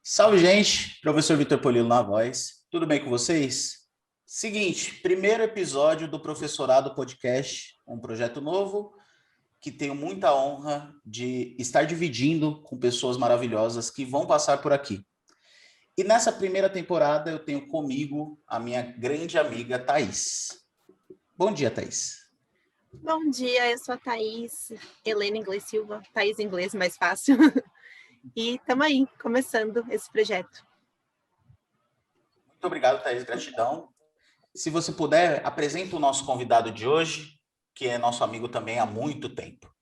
Salve, gente! Professor Vitor Polilo na voz. Tudo bem com vocês? Seguinte, primeiro episódio do Professorado Podcast, um projeto novo que tenho muita honra de estar dividindo com pessoas maravilhosas que vão passar por aqui. E nessa primeira temporada eu tenho comigo a minha grande amiga Thaís. Bom dia, Thaís. Bom dia, eu sou a Thaís, Helena Inglês Silva, Thaís Inglês mais fácil. E estamos aí, começando esse projeto. Muito obrigado, Thaís, gratidão. Se você puder, apresenta o nosso convidado de hoje, que é nosso amigo também há muito tempo.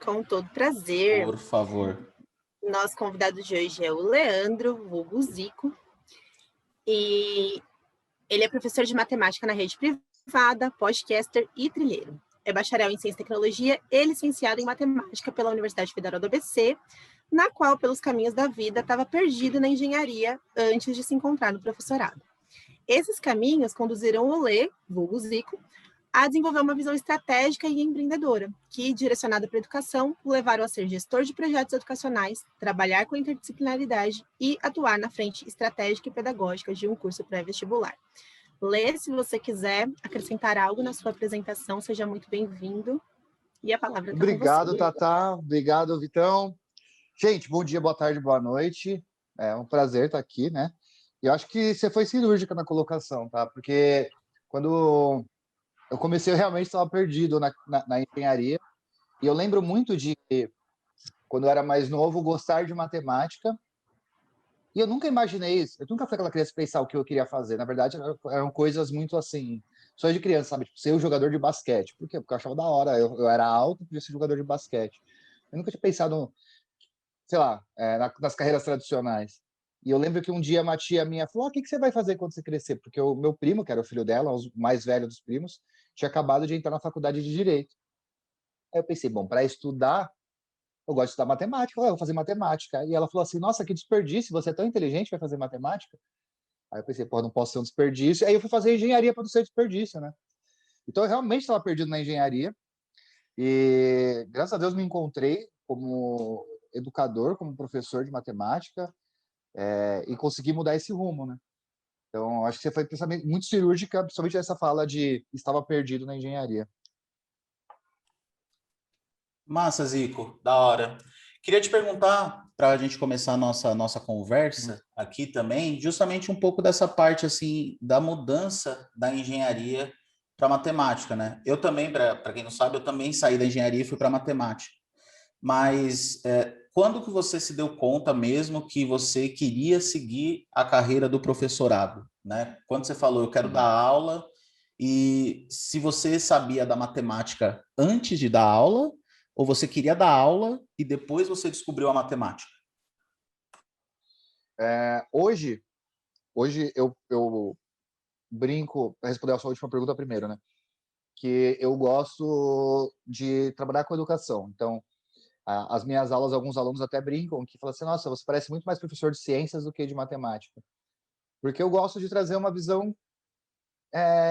Com todo prazer. Por favor. Nosso convidado de hoje é o Leandro, vulgo Zico. E ele é professor de matemática na rede privada, podcaster e trilheiro. É bacharel em Ciência e Tecnologia e licenciado em Matemática pela Universidade Federal do ABC, na qual, pelos caminhos da vida, estava perdido na engenharia antes de se encontrar no professorado. Esses caminhos conduziram o Lê, vulgo Zico, a desenvolver uma visão estratégica e empreendedora, que, direcionada para a educação, o levaram a ser gestor de projetos educacionais, trabalhar com interdisciplinaridade e atuar na frente estratégica e pedagógica de um curso pré-vestibular. Lê, se você quiser acrescentar algo na sua apresentação, seja muito bem-vindo. E a palavra está com você. Obrigado, Tatá. Obrigado, Vitão. Gente, bom dia, boa tarde, boa noite. É um prazer estar aqui, né? E eu acho que você foi cirúrgica na colocação, tá? Porque quando eu comecei, eu realmente estava perdido na engenharia. E eu lembro muito de, quando eu era mais novo, gostar de matemática. E eu nunca imaginei isso. Eu nunca fui aquela criança pensar o que eu queria fazer. Na verdade, eram coisas muito assim, só de criança, sabe? Tipo, ser um jogador de basquete. Por quê? Porque eu achava da hora. Eu era alto, podia ser jogador de basquete. Eu nunca tinha pensado, sei lá, nas carreiras tradicionais. E eu lembro que um dia uma tia minha falou: o que você vai fazer quando você crescer? Porque o meu primo, que era o filho dela, o mais velho dos primos, tinha acabado de entrar na faculdade de Direito. Aí eu pensei, bom, para estudar, eu gosto de estudar matemática, eu vou fazer matemática. E ela falou assim: nossa, que desperdício, você é tão inteligente, vai fazer matemática? Aí eu pensei, pô, não posso ser um desperdício. Aí eu fui fazer engenharia para não ser desperdício, né? Então eu realmente estava perdido na engenharia. E graças a Deus me encontrei como educador, como professor de matemática, e consegui mudar esse rumo, né? Então acho que você foi pensamento muito cirúrgica, principalmente essa fala de estava perdido na engenharia. Massa, Zico, da hora. Queria te perguntar, para a gente começar a nossa conversa aqui também, justamente um pouco dessa parte assim da mudança da engenharia para matemática, né? Eu também, para quem não sabe, eu também saí da engenharia e fui para matemática. Mas quando que você se deu conta mesmo que você queria seguir a carreira do professorado, né? Quando você falou, eu quero dar aula, e se você sabia da matemática antes de dar aula, ou você queria dar aula e depois você descobriu a matemática? Hoje eu brinco, para responder a sua última pergunta primeiro, né? Que eu gosto de trabalhar com educação. Então, as minhas aulas, alguns alunos até brincam, que falam assim: nossa, você parece muito mais professor de ciências do que de matemática. Porque eu gosto de trazer uma visão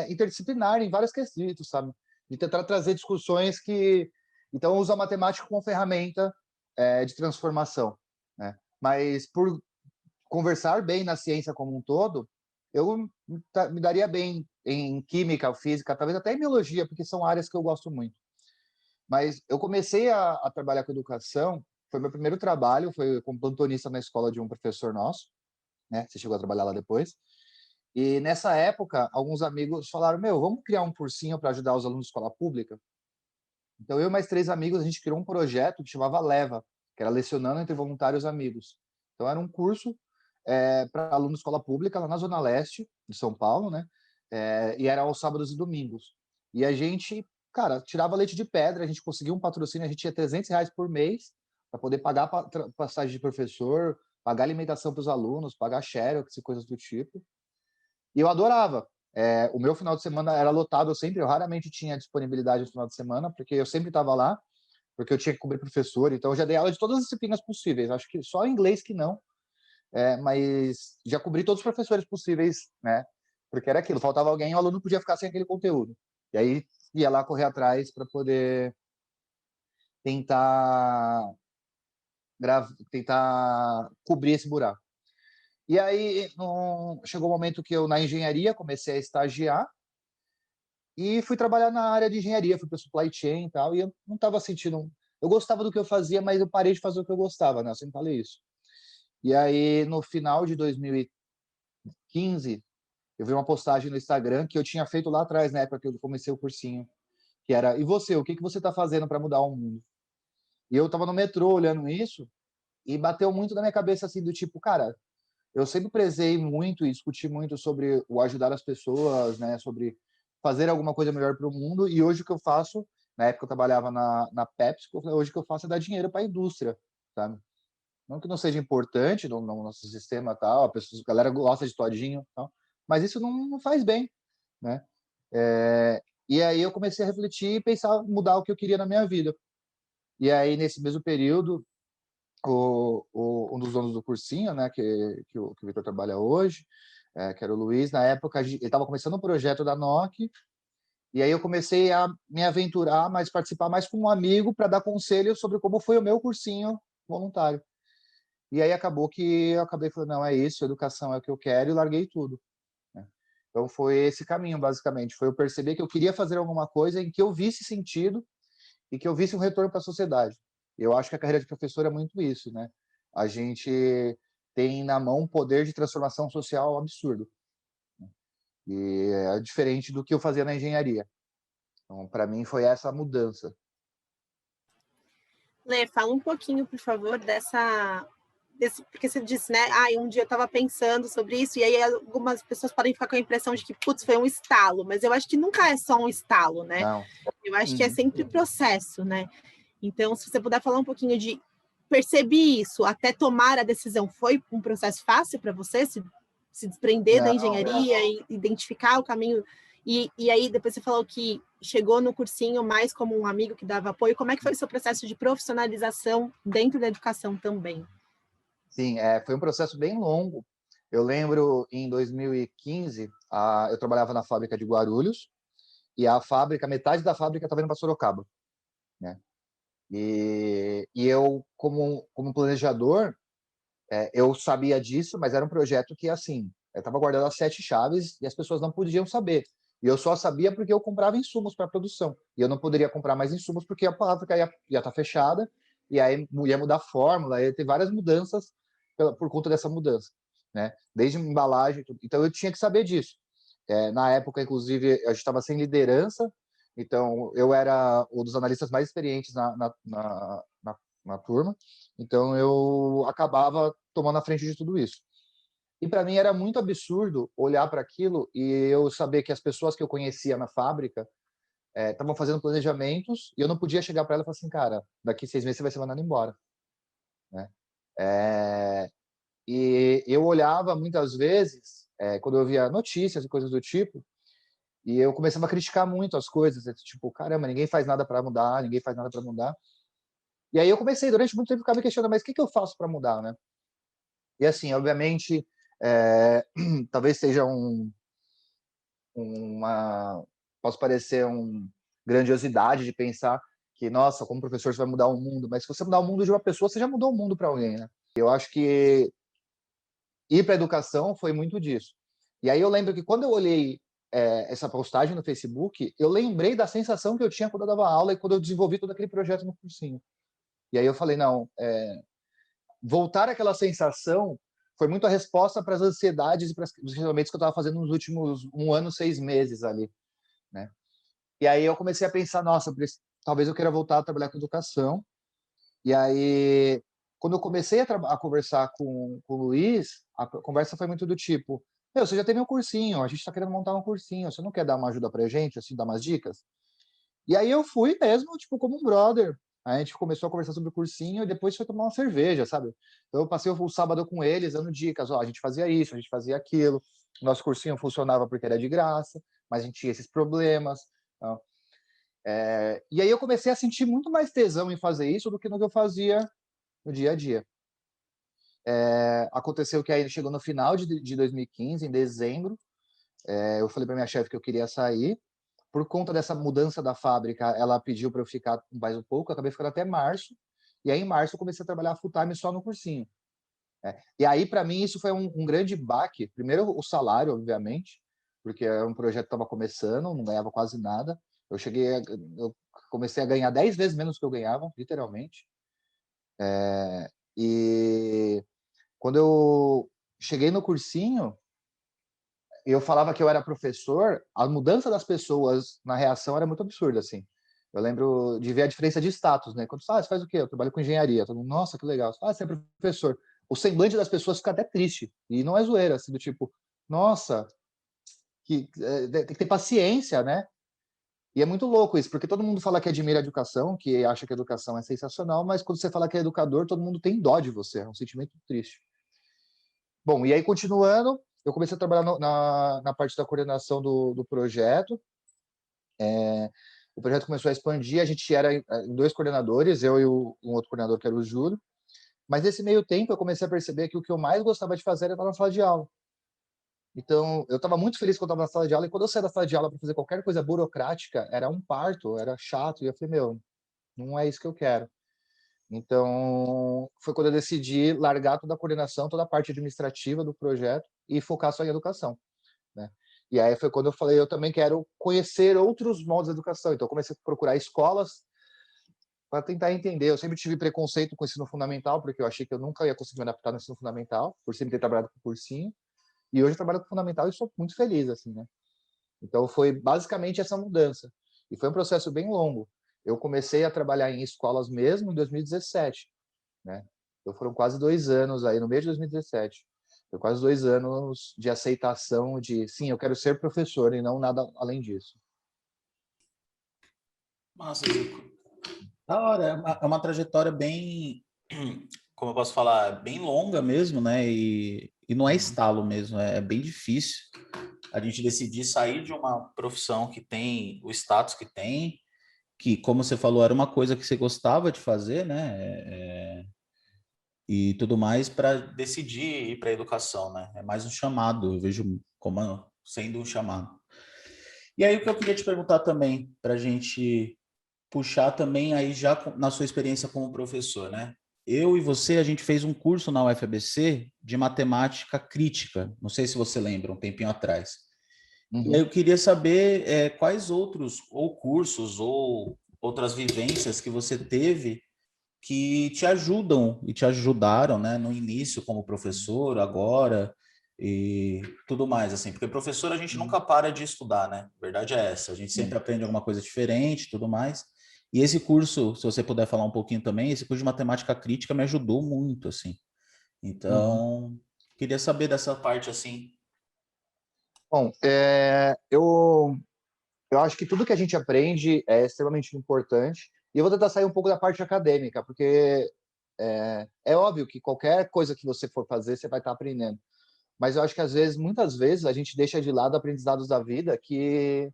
interdisciplinar em vários quesitos, sabe? De tentar trazer discussões que... Então, eu uso a matemática como ferramenta de transformação, né? Mas, por conversar bem na ciência como um todo, eu me daria bem em química, física, talvez até em biologia, porque são áreas que eu gosto muito. Mas eu comecei a trabalhar com educação, foi meu primeiro trabalho, foi como plantonista na escola de um professor nosso, né? Você chegou a trabalhar lá depois. E nessa época, alguns amigos falaram: meu, vamos criar um cursinho para ajudar os alunos de escola pública? Então, eu e mais 3 amigos, a gente criou um projeto que chamava Leva, que era Lecionando entre Voluntários Amigos. Então, era um curso para alunos de escola pública lá na Zona Leste de São Paulo, né? E era aos sábados e domingos. E a gente, cara, tirava leite de pedra, a gente conseguia um patrocínio, a gente tinha R$ 300 por mês para poder pagar passagem de professor, pagar alimentação para os alunos, pagar xerox e coisas do tipo. E eu adorava. O meu final de semana era lotado, eu raramente tinha disponibilidade no final de semana, porque eu sempre estava lá, porque eu tinha que cobrir professor, então eu já dei aula de todas as disciplinas possíveis, acho que só inglês que não, mas já cobri todos os professores possíveis, né? Porque era aquilo, faltava alguém, o aluno podia ficar sem aquele conteúdo. E aí ia lá correr atrás para poder tentar tentar cobrir esse buraco. E aí chegou o um momento que eu, na engenharia, comecei a estagiar e fui trabalhar na área de engenharia, fui para supply chain e tal, e eu não estava sentindo... Eu gostava do que eu fazia, mas eu parei de fazer o que eu gostava, né? Eu sempre falei isso. E aí, no final de 2015, eu vi uma postagem no Instagram que eu tinha feito lá atrás, na época que eu comecei o cursinho, que era: e você, o que você está fazendo para mudar o mundo? E eu estava no metrô olhando isso, e bateu muito na minha cabeça, assim, do tipo, cara, eu sempre prezei muito e discuti muito sobre o ajudar as pessoas, né, sobre fazer alguma coisa melhor para o mundo, e hoje o que eu faço, na época eu trabalhava na PepsiCo, hoje o que eu faço é dar dinheiro para a indústria, sabe? Não que não seja importante no nosso sistema tal, a galera gosta de todinho tal, mas isso não faz bem, né? E aí eu comecei a refletir e pensar, mudar o que eu queria na minha vida. E aí, nesse mesmo período, um dos donos do cursinho, né, que o Vitor trabalha hoje, que era o Luiz, na época, ele estava começando um projeto da NOC, e aí eu comecei a me aventurar, mas participar mais como um amigo para dar conselhos sobre como foi o meu cursinho voluntário. E aí acabou que eu acabei falando, não, é isso, educação é o que eu quero, e larguei tudo, né? Então foi esse caminho, basicamente. Foi eu perceber que eu queria fazer alguma coisa em que eu visse sentido e que eu visse um retorno para a sociedade. Eu acho que a carreira de professor é muito isso, né? A gente tem na mão um poder de transformação social absurdo. E é diferente do que eu fazia na engenharia. Então, para mim, foi essa a mudança. Lê, fala um pouquinho, por favor, porque você disse, né? Um dia eu estava pensando sobre isso, e aí algumas pessoas podem ficar com a impressão de que, putz, foi um estalo, mas eu acho que nunca é só um estalo, né? Não. Eu acho que é sempre processo, né? Então, se você puder falar um pouquinho de perceber isso, até tomar a decisão, foi um processo fácil para você se desprender da engenharia e identificar o caminho? E aí depois você falou que chegou no cursinho mais como um amigo que dava apoio. Como é que foi o seu processo de profissionalização dentro da educação também? Sim, foi um processo bem longo. Eu lembro, em 2015, eu trabalhava na fábrica de Guarulhos, e metade da fábrica estava indo para Sorocaba, né? E eu, como planejador, eu sabia disso, mas era um projeto que, assim, eu estava guardando as 7 chaves e as pessoas não podiam saber. E eu só sabia porque eu comprava insumos para a produção. E eu não poderia comprar mais insumos porque a fábrica ia estar fechada, e aí ia mudar a fórmula, ia ter várias mudanças por conta dessa mudança, né? Desde embalagem, tudo. Então eu tinha que saber disso. Na época, inclusive, a gente estava sem liderança, então eu era um dos analistas mais experientes na turma, então eu acabava tomando a frente de tudo isso. E para mim era muito absurdo olhar para aquilo e eu saber que as pessoas que eu conhecia na fábrica estavam fazendo planejamentos e eu não podia chegar para ela e falar assim, cara, daqui 6 meses você vai ser mandado embora, né? E eu olhava muitas vezes, quando eu via notícias e coisas do tipo, e eu começava a criticar muito as coisas, tipo, caramba, ninguém faz nada para mudar, ninguém faz nada para mudar. E aí eu comecei, durante muito tempo, ficar me questionando, mas o que eu faço para mudar, né? E assim, obviamente, talvez seja posso parecer uma grandiosidade de pensar que, nossa, como professor você vai mudar o mundo, mas se você mudar o mundo de uma pessoa, você já mudou o mundo para alguém, né? Eu acho que ir para a educação foi muito disso. E aí eu lembro que quando eu olhei essa postagem no Facebook, eu lembrei da sensação que eu tinha quando eu dava aula e quando eu desenvolvi todo aquele projeto no cursinho. E aí eu falei, não, voltar àquela sensação foi muito a resposta para as ansiedades e para os questionamentos que eu estava fazendo nos últimos 1 ano, 6 meses ali, né? E aí eu comecei a pensar, nossa, talvez eu queira voltar a trabalhar com educação. E aí, quando eu comecei a conversar com o Luiz, a conversa foi muito do tipo, você já teve um cursinho, a gente está querendo montar um cursinho, você não quer dar uma ajuda pra gente, assim, dar umas dicas? E aí eu fui mesmo, tipo, como um brother. A gente começou a conversar sobre o cursinho e depois foi tomar uma cerveja, sabe? Então eu passei o sábado com eles, dando dicas, a gente fazia isso, a gente fazia aquilo. Nosso cursinho funcionava porque era de graça, mas a gente tinha esses problemas. Tá? E aí eu comecei a sentir muito mais tesão em fazer isso do que no que eu fazia no dia a dia. Aconteceu que aí chegou no final de 2015, em dezembro, eu falei para minha chefe que eu queria sair, por conta dessa mudança da fábrica, ela pediu para eu ficar mais um pouco, eu acabei ficando até março, e aí em março eu comecei a trabalhar full time só no cursinho. E aí, para mim, isso foi um grande baque. Primeiro, o salário, obviamente, porque era um projeto que estava começando, não ganhava quase nada. Eu comecei a ganhar 10 vezes menos do que eu ganhava, literalmente. E quando eu cheguei no cursinho, eu falava que eu era professor, a mudança das pessoas na reação era muito absurda, assim. Eu lembro de ver a diferença de status, né? Quando você faz o quê? Eu trabalho com engenharia. Todo mundo, nossa, que legal. Você é professor. O semblante das pessoas fica até triste. E não é zoeira, assim, do tipo, nossa, tem que ter paciência, né? E é muito louco isso, porque todo mundo fala que admira a educação, que acha que a educação é sensacional, mas quando você fala que é educador, todo mundo tem dó de você. É um sentimento triste. Bom, e aí, continuando, eu comecei a trabalhar na parte da coordenação do projeto. O projeto começou a expandir, a gente era em 2 coordenadores, eu e um outro coordenador, que era o Júlio. Mas nesse meio tempo, eu comecei a perceber que o que eu mais gostava de fazer era estar na sala de aula. Então, eu estava muito feliz quando eu estava na sala de aula, e quando eu saía da sala de aula para fazer qualquer coisa burocrática, era um parto, era chato, e eu falei, meu, não é isso que eu quero. Então, foi quando eu decidi largar toda a coordenação, toda a parte administrativa do projeto e focar só em educação, né? E aí foi quando eu falei, eu também quero conhecer outros modos de educação. Então, eu comecei a procurar escolas para tentar entender. Eu sempre tive preconceito com o ensino fundamental, porque eu achei que eu nunca ia conseguir me adaptar no ensino fundamental, por sempre ter trabalhado com cursinho. E hoje eu trabalho com fundamental e sou muito feliz, assim, né? Então, foi basicamente essa mudança. E foi um processo bem longo. Eu comecei a trabalhar em escolas mesmo em 2017, né? Então, foram quase 2 anos aí, no mês de 2017. Foi quase 2 anos de aceitação de, sim, eu quero ser professor e não nada além disso. Massa, Zico. Da hora, é uma trajetória bem, como eu posso falar, bem longa mesmo, né? E não é estalo mesmo, é bem difícil a gente decidir sair de uma profissão que tem o status que tem, que, como você falou, era uma coisa que você gostava de fazer, né? E tudo mais, para decidir ir para a educação, né? É mais um chamado, eu vejo como sendo um chamado. E aí, o que eu queria te perguntar também, para a gente puxar também aí já na sua experiência como professor, né? Eu e você, a gente fez um curso na UFABC de matemática crítica. Não sei se você lembra, um tempinho atrás. E aí Uhum. eu queria saber quais outros ou cursos ou outras vivências que você teve que te ajudam e te ajudaram, né, no início como professor, agora e tudo mais, assim, porque professor a gente nunca para de estudar, né? A verdade é essa, a gente sempre aprende alguma coisa diferente, tudo mais. E esse curso, se você puder falar um pouquinho também, esse curso de matemática crítica me ajudou muito, assim. Uhum. Então, queria saber dessa parte, assim. Bom, eu acho que tudo que a gente aprende é extremamente importante. E eu vou tentar sair um pouco da parte acadêmica, porque é óbvio que qualquer coisa que você for fazer, você vai estar aprendendo. Mas eu acho que às vezes, muitas vezes, a gente deixa de lado aprendizados da vida que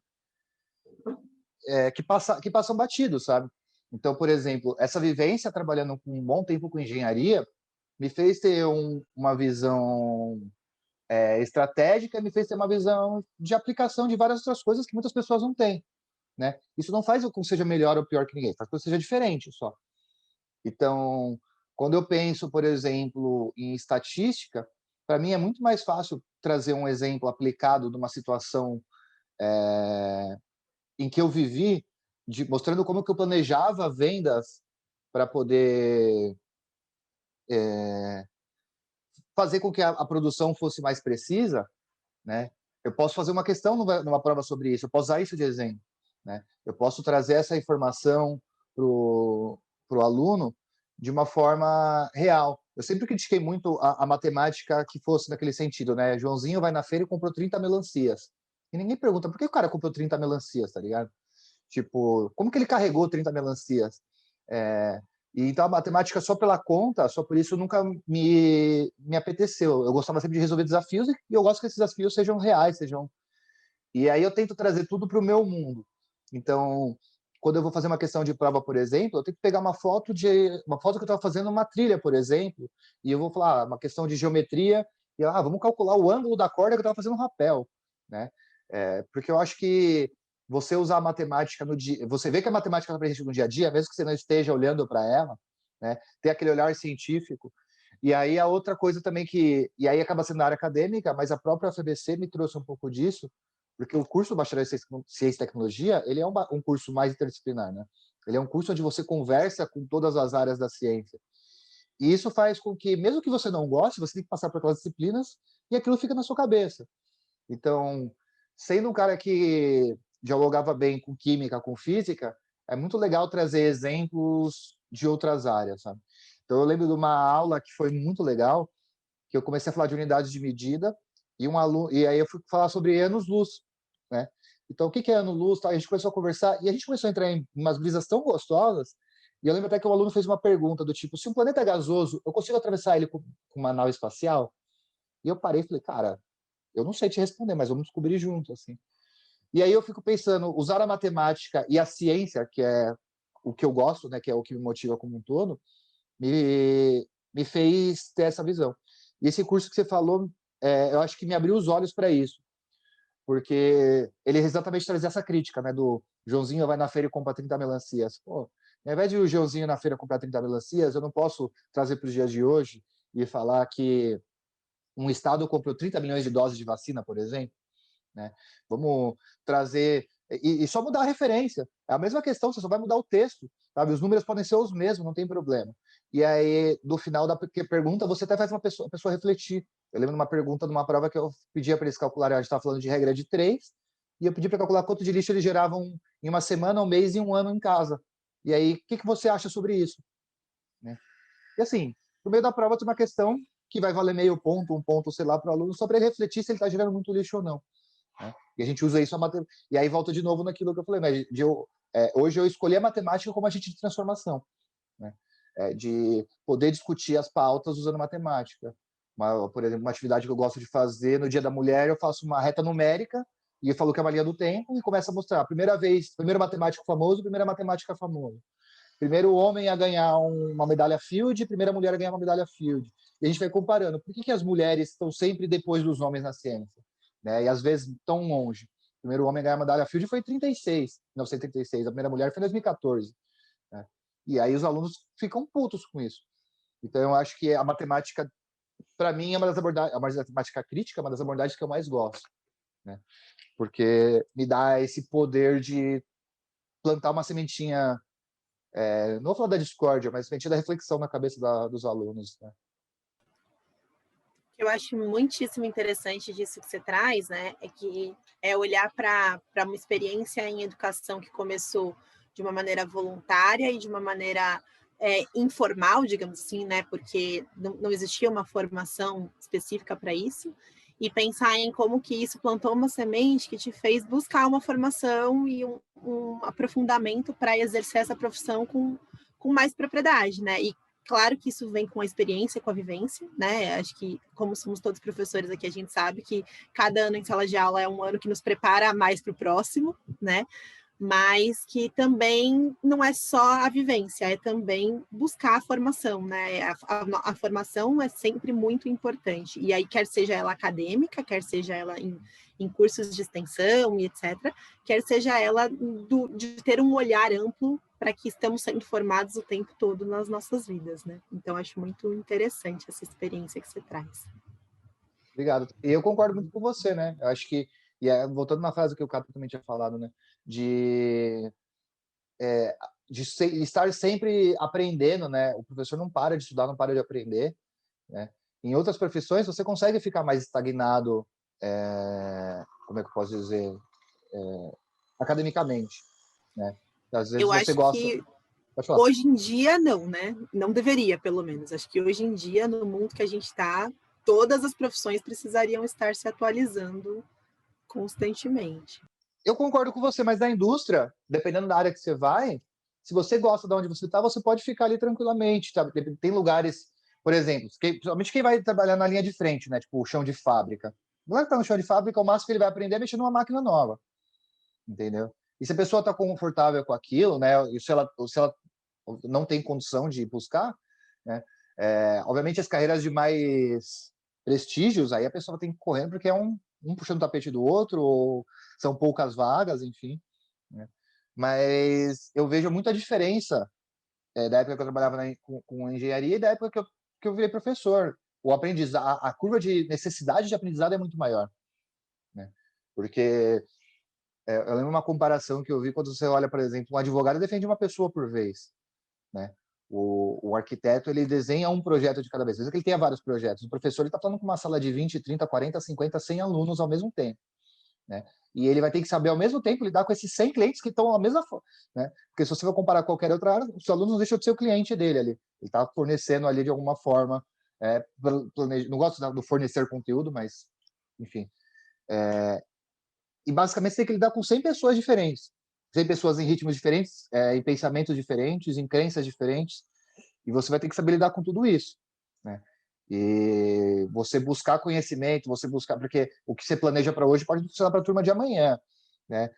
passam batidos, sabe? Então, por exemplo, essa vivência trabalhando com um bom tempo com engenharia me fez ter uma visão estratégica, me fez ter uma visão de aplicação de várias outras coisas que muitas pessoas não têm, né? Isso não faz com que seja melhor ou pior que ninguém, faz com que seja diferente só. Então, quando eu penso, por exemplo, em estatística, para mim é muito mais fácil trazer um exemplo aplicado de uma situação em que eu vivi, mostrando como que eu planejava vendas para poder fazer com que a produção fosse mais precisa, né? Eu posso fazer uma questão numa prova sobre isso, eu posso usar isso de exemplo, né? Eu posso trazer essa informação pro aluno de uma forma real. Eu sempre critiquei muito a matemática que fosse naquele sentido, né? Joãozinho vai na feira e comprou 30 melancias. E ninguém pergunta por que o cara comprou 30 melancias, tá ligado? Tipo, como que ele carregou 30 melancias? É, e então a matemática só pela conta, só por isso nunca me apeteceu. Eu gostava sempre de resolver desafios e eu gosto que esses desafios sejam reais, sejam. E aí eu tento trazer tudo para o meu mundo. Então, quando eu vou fazer uma questão de prova, por exemplo, eu tenho que pegar uma foto que eu estava fazendo uma trilha, por exemplo, e eu vou falar uma questão de geometria e vamos calcular o ângulo da corda que eu estava fazendo um rapel, né? Porque eu acho que você usar a matemática no dia, você vê que a matemática está presente no dia a dia, mesmo que você não esteja olhando para ela, né? Ter aquele olhar científico. E aí a outra coisa também e aí acaba sendo na área acadêmica, mas a própria UFABC me trouxe um pouco disso, porque o curso Bacharel em Ciência e Tecnologia, ele é um curso mais interdisciplinar, né? Ele é um curso onde você conversa com todas as áreas da ciência. E isso faz com que, mesmo que você não goste, você tem que passar por aquelas disciplinas e aquilo fica na sua cabeça. Então, sendo um cara que dialogava bem com química, com física, é muito legal trazer exemplos de outras áreas, sabe? Então, eu lembro de uma aula que foi muito legal, que eu comecei a falar de unidades de medida, e aí eu fui falar sobre anos-luz, né? Então, o que é ano-luz? A gente começou a conversar, e a gente começou a entrar em umas brisas tão gostosas, e eu lembro até que o aluno fez uma pergunta do tipo, se um planeta é gasoso, eu consigo atravessar ele com uma nave espacial? E eu parei e falei, cara, eu não sei te responder, mas vamos descobrir junto, assim. E aí eu fico pensando, usar a matemática e a ciência, que é o que eu gosto, né, que é o que me motiva como um todo, me fez ter essa visão. E esse curso que você falou, eu acho que me abriu os olhos para isso, porque ele exatamente trazia essa crítica, né, do Joãozinho vai na feira e compra 30 melancias. Pô, ao invés de o Joãozinho na feira comprar 30 melancias, eu não posso trazer para os dias de hoje e falar que um estado comprou 30 milhões de doses de vacina, por exemplo, né? Vamos trazer e só mudar a referência. É a mesma questão, você só vai mudar o texto, sabe? Os números podem ser os mesmos, não tem problema. E aí, no final da pergunta, você até faz a pessoa refletir. Eu lembro de uma pergunta de uma prova que eu pedia para eles calcularem, a gente estava falando de regra de 3, e eu pedi para calcular quanto de lixo eles geravam em uma semana, um mês e um ano em casa. E aí, o que você acha sobre isso? Né? E assim, no meio da prova tem uma questão que vai valer meio ponto, um ponto, sei lá, para o aluno, só para ele refletir se ele está gerando muito lixo ou não. Né? E a gente usa isso a matemática. E aí volta de novo naquilo que eu falei, né? Hoje eu escolhi a matemática como agente de transformação, né? De poder discutir as pautas usando matemática. Por exemplo, uma atividade que eu gosto de fazer no Dia da Mulher, eu faço uma reta numérica e eu falo que é uma linha do tempo e começa a mostrar. Primeiro matemático famoso, primeira matemática famosa. Primeiro homem a ganhar uma medalha Field, primeira mulher a ganhar uma medalha Field. E a gente vai comparando. Por que as mulheres estão sempre depois dos homens na ciência? Né? E às vezes tão longe. O primeiro homem a ganhar a medalha Field foi em 1936. A primeira mulher foi em 2014. Né? E aí os alunos ficam putos com isso. Então eu acho que a matemática, para mim, é uma das abordagens, a matemática crítica é uma das abordagens que eu mais gosto. Né? Porque me dá esse poder de plantar uma sementinha, não vou falar da discórdia, mas sementinha da reflexão na cabeça dos alunos. Né? Eu acho muitíssimo interessante disso que você traz, né? É que é olhar para uma experiência em educação que começou de uma maneira voluntária e de uma maneira informal, digamos assim, né? Porque não existia uma formação específica para isso. E pensar em como que isso plantou uma semente que te fez buscar uma formação e um aprofundamento para exercer essa profissão com mais propriedade, né? E claro que isso vem com a experiência, com a vivência, né? Acho que, como somos todos professores aqui, a gente sabe que cada ano em sala de aula é um ano que nos prepara mais para o próximo, né? Mas que também não é só a vivência, é também buscar a formação, né? A formação é sempre muito importante. E aí, quer seja ela acadêmica, quer seja ela em cursos de extensão e etc., quer seja ela de ter um olhar amplo para que estamos sendo formados o tempo todo nas nossas vidas, né? Então, acho muito interessante essa experiência que você traz. Obrigado. E eu concordo muito com você, né? Eu acho que, voltando na frase que o Cato também tinha falado, né? De estar sempre aprendendo, né? O professor não para de estudar, não para de aprender, né? Em outras profissões, você consegue ficar mais estagnado, como é que eu posso dizer? Academicamente, né? Às vezes Eu você acho gosta... que Pode falar. hoje em dia não, né? Não deveria, pelo menos. Acho que hoje em dia, no mundo que a gente está, todas as profissões precisariam estar se atualizando constantemente. Eu concordo com você, mas na indústria, dependendo da área que você vai, se você gosta de onde você está, você pode ficar ali tranquilamente. Tá? Tem lugares, por exemplo, principalmente quem vai trabalhar na linha de frente, né? Tipo o chão de fábrica. O moleque que está no chão de fábrica, o máximo que ele vai aprender é mexer numa máquina nova, entendeu? E se a pessoa está confortável com aquilo, né? E se ela não tem condição de buscar, né? Obviamente as carreiras de mais prestígios, aí a pessoa tem que ir correndo porque é um puxando o tapete do outro, ou são poucas vagas, enfim. né? Mas eu vejo muita diferença da época que eu trabalhava com engenharia e da época que eu virei professor. O aprendizado, a curva de necessidade de aprendizado é muito maior, né? Porque eu lembro uma comparação que eu vi quando você olha, por exemplo, um advogado defende uma pessoa por vez, né? O arquiteto, ele desenha um projeto de cada vez. Às vezes ele tenha vários projetos. O professor está falando com uma sala de 20, 30, 40, 50, 100 alunos ao mesmo tempo, né? E ele vai ter que saber ao mesmo tempo lidar com esses 100 clientes que estão à mesma forma, né? Porque se você for comparar qualquer outra área, o seu aluno não deixa de ser o cliente dele ali. Ele está fornecendo ali de alguma forma, não gosto do fornecer conteúdo, mas enfim. E basicamente você tem que lidar com 100 pessoas diferentes. 100 pessoas em ritmos diferentes, em pensamentos diferentes, em crenças diferentes. E você vai ter que saber lidar com tudo isso, né? E você buscar conhecimento, você buscar, porque o que você planeja para hoje pode funcionar para a turma de amanhã, né?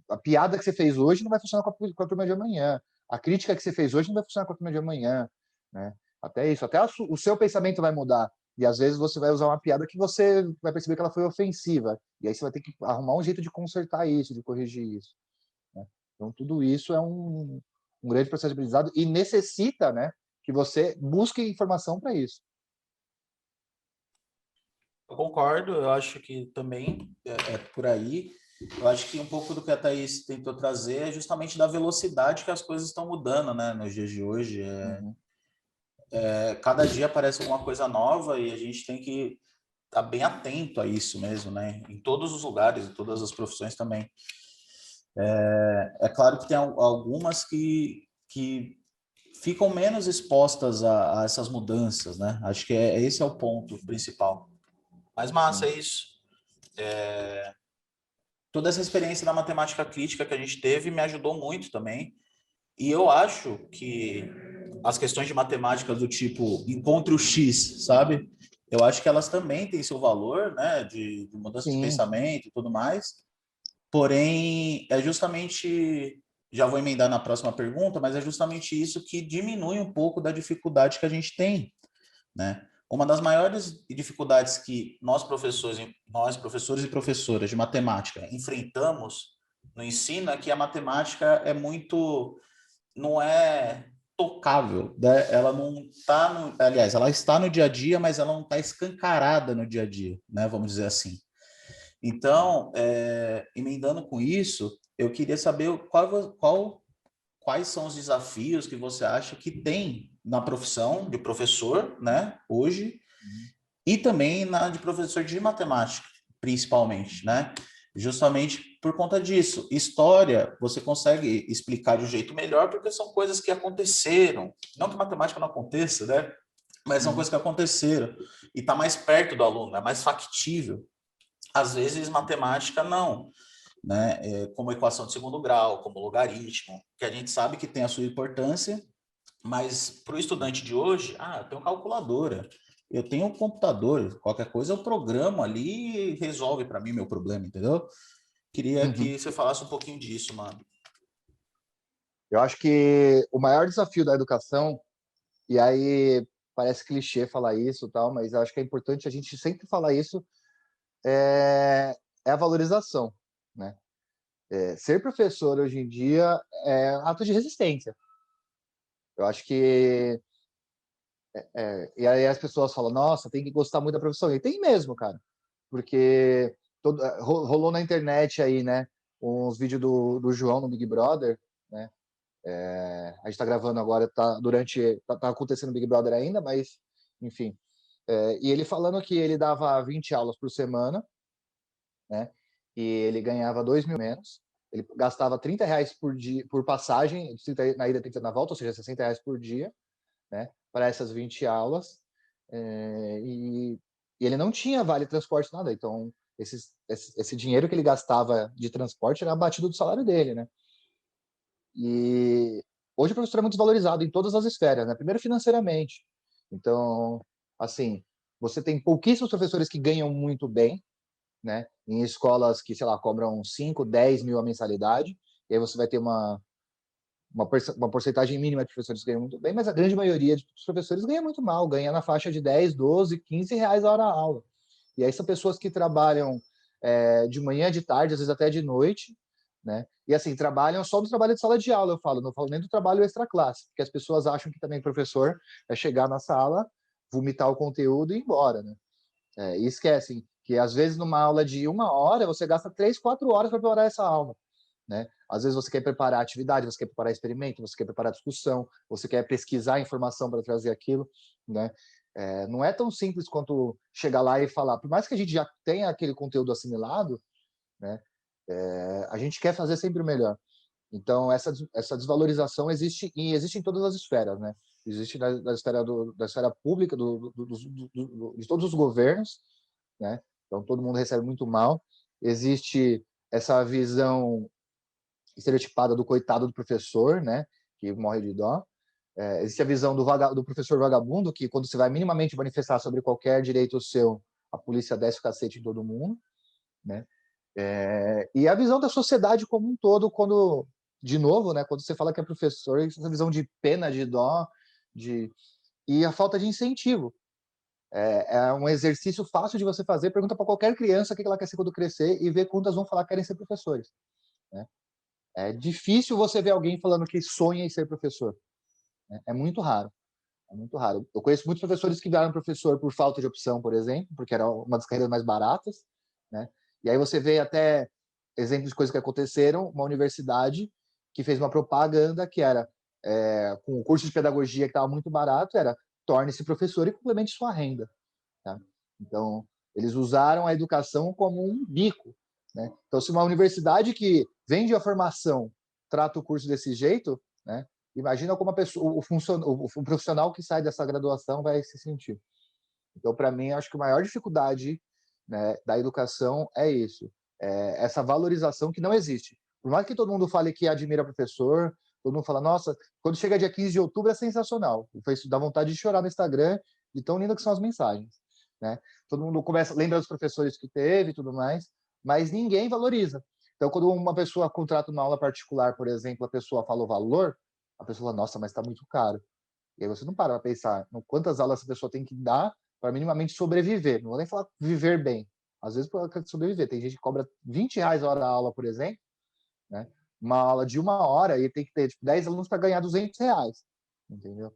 A piada que você fez hoje não vai funcionar com a turma de amanhã. A crítica que você fez hoje não vai funcionar com a turma de amanhã, né? Até isso, até o seu pensamento vai mudar. E às vezes você vai usar uma piada que você vai perceber que ela foi ofensiva. E aí você vai ter que arrumar um jeito de consertar isso, de corrigir isso, né? Então tudo isso é um grande processo de aprendizado e necessita, né, que você busque informação para isso. Eu concordo, eu acho que também é por aí. Eu acho que um pouco do que a Thaís tentou trazer é justamente da velocidade que as coisas estão mudando, né, nos dias de hoje. Cada dia aparece alguma coisa nova e a gente tem que estar bem atento a isso mesmo, né, em todos os lugares, em todas as profissões também. É claro que tem algumas que ficam menos expostas a essas mudanças, né? Acho que esse é o ponto principal. Mas massa, é isso. Toda essa experiência da matemática crítica que a gente teve me ajudou muito também. E eu acho que as questões de matemática do tipo encontre o X, sabe? Eu acho que elas também têm seu valor, né? De mudança de Sim. pensamento e tudo mais. Porém, é justamente, já vou emendar na próxima pergunta, mas é justamente isso que diminui um pouco da dificuldade que a gente tem, né? Uma das maiores dificuldades que nós professores e professoras de matemática enfrentamos no ensino é que a matemática é muito, não é tocável, né? Ela não está aliás, ela está no dia a dia, mas ela não está escancarada no dia a dia, né? Vamos dizer assim. Então, emendando com isso, eu queria saber quais são os desafios que você acha que tem na profissão de professor, né, hoje, e também na de professor de matemática, principalmente, né? Justamente por conta disso. História, você consegue explicar de um jeito melhor, porque são coisas que aconteceram. Não que matemática não aconteça, né? Mas são coisas que aconteceram. E está mais perto do aluno, é mais factível. Às vezes, matemática não, né? Como equação de segundo grau, como logaritmo, que a gente sabe que tem a sua importância, mas para o estudante de hoje, eu tenho calculadora, eu tenho um computador, qualquer coisa eu programo ali e resolve para mim meu problema, entendeu? Queria Uhum. que você falasse um pouquinho disso, mano. Eu acho que o maior desafio da educação, e aí parece clichê falar isso, tal, mas eu acho que é importante a gente sempre falar isso, é a valorização, né? Ser professor hoje em dia é ato de resistência. Eu acho que e aí as pessoas falam, nossa, tem que gostar muito da profissão. E tem mesmo, cara. Porque rolou na internet aí, né? Uns vídeos do João no Big Brother, né? A gente tá gravando agora, tá acontecendo o Big Brother ainda, mas, enfim. E ele falando que ele dava 20 aulas por semana, né? E ele ganhava 2.000 menos. Ele gastava R$ 30 por dia, por passagem, 30 na ida, 30 na volta, ou seja, R$ 60 por dia, né, para essas 20 aulas, e ele não tinha vale transporte, nada, então esse dinheiro que ele gastava de transporte era abatido do salário dele, né? E hoje o professor é muito desvalorizado em todas as esferas, né? Primeiro financeiramente, então, assim, você tem pouquíssimos professores que ganham muito bem, né? Em escolas que, sei lá, cobram 5, 10 mil a mensalidade, e aí você vai ter uma porcentagem mínima de professores que ganham muito bem, mas a grande maioria dos professores ganha muito mal, ganha na faixa de 10, 12, 15 reais a hora a aula. E aí são pessoas que trabalham de manhã, de tarde, às vezes até de noite, né? E assim, trabalham só no trabalho de sala de aula, eu falo, não falo nem do trabalho extra-classe, porque as pessoas acham que também professor é chegar na sala, vomitar o conteúdo e ir embora, né? E esquecem que, às vezes, numa aula de 1 hora, você gasta 3, 4 horas para preparar essa aula, né? Às vezes você quer preparar atividade, você quer preparar experimento, você quer preparar discussão, você quer pesquisar informação para trazer aquilo, né? Não é tão simples quanto chegar lá e falar. Por mais que a gente já tenha aquele conteúdo assimilado, né? A gente quer fazer sempre o melhor. Então, essa desvalorização existe, e existe em todas as esferas, né? Existe na esfera, da esfera pública, de todos os governos, né? Então, todo mundo recebe muito mal. Existe essa visão estereotipada do coitado do professor, né? Que morre de dó. Existe a visão do professor vagabundo, que quando você vai minimamente manifestar sobre qualquer direito seu, a polícia desce o cacete em todo mundo, né? E a visão da sociedade como um todo, quando, de novo, né, quando você fala que é professor, essa visão de pena, de dó, e a falta de incentivo. É um exercício fácil de você fazer. Pergunta para qualquer criança o que ela quer ser quando crescer e ver quantas vão falar que querem ser professores, né? É difícil você ver alguém falando que sonha em ser professor, né? É muito raro. É muito raro. Eu conheço muitos professores que viraram professor por falta de opção, por exemplo, porque era uma das carreiras mais baratas, né? E aí você vê até exemplos de coisas que aconteceram. Uma universidade que fez uma propaganda que era, com o curso de pedagogia que estava muito barato, era torne-se professor e complemente sua renda, tá? Então, eles usaram a educação como um bico, né? Então, se uma universidade que vende a formação trata o curso desse jeito, né? Imagina como a pessoa, o profissional que sai dessa graduação vai se sentir. Então, para mim, acho que a maior dificuldade, né, da educação é isso, essa valorização que não existe. Por mais que todo mundo fale que admira professor, todo mundo fala, nossa, quando chega dia 15 de outubro é sensacional. Isso dá vontade de chorar no Instagram, de tão linda que são as mensagens, né? Todo mundo lembra dos professores que teve e tudo mais, mas ninguém valoriza. Então, quando uma pessoa contrata uma aula particular, por exemplo, a pessoa fala o valor, a pessoa fala, nossa, mas está muito caro. E aí você não para pensar no quantas aulas essa pessoa tem que dar para minimamente sobreviver. Não vou nem falar viver bem. Às vezes, para sobreviver, tem gente que cobra R$ 20 a hora a aula, por exemplo, né? Uma aula de 1 hora e tem que ter, tipo, 10 alunos para ganhar R$ 200, entendeu?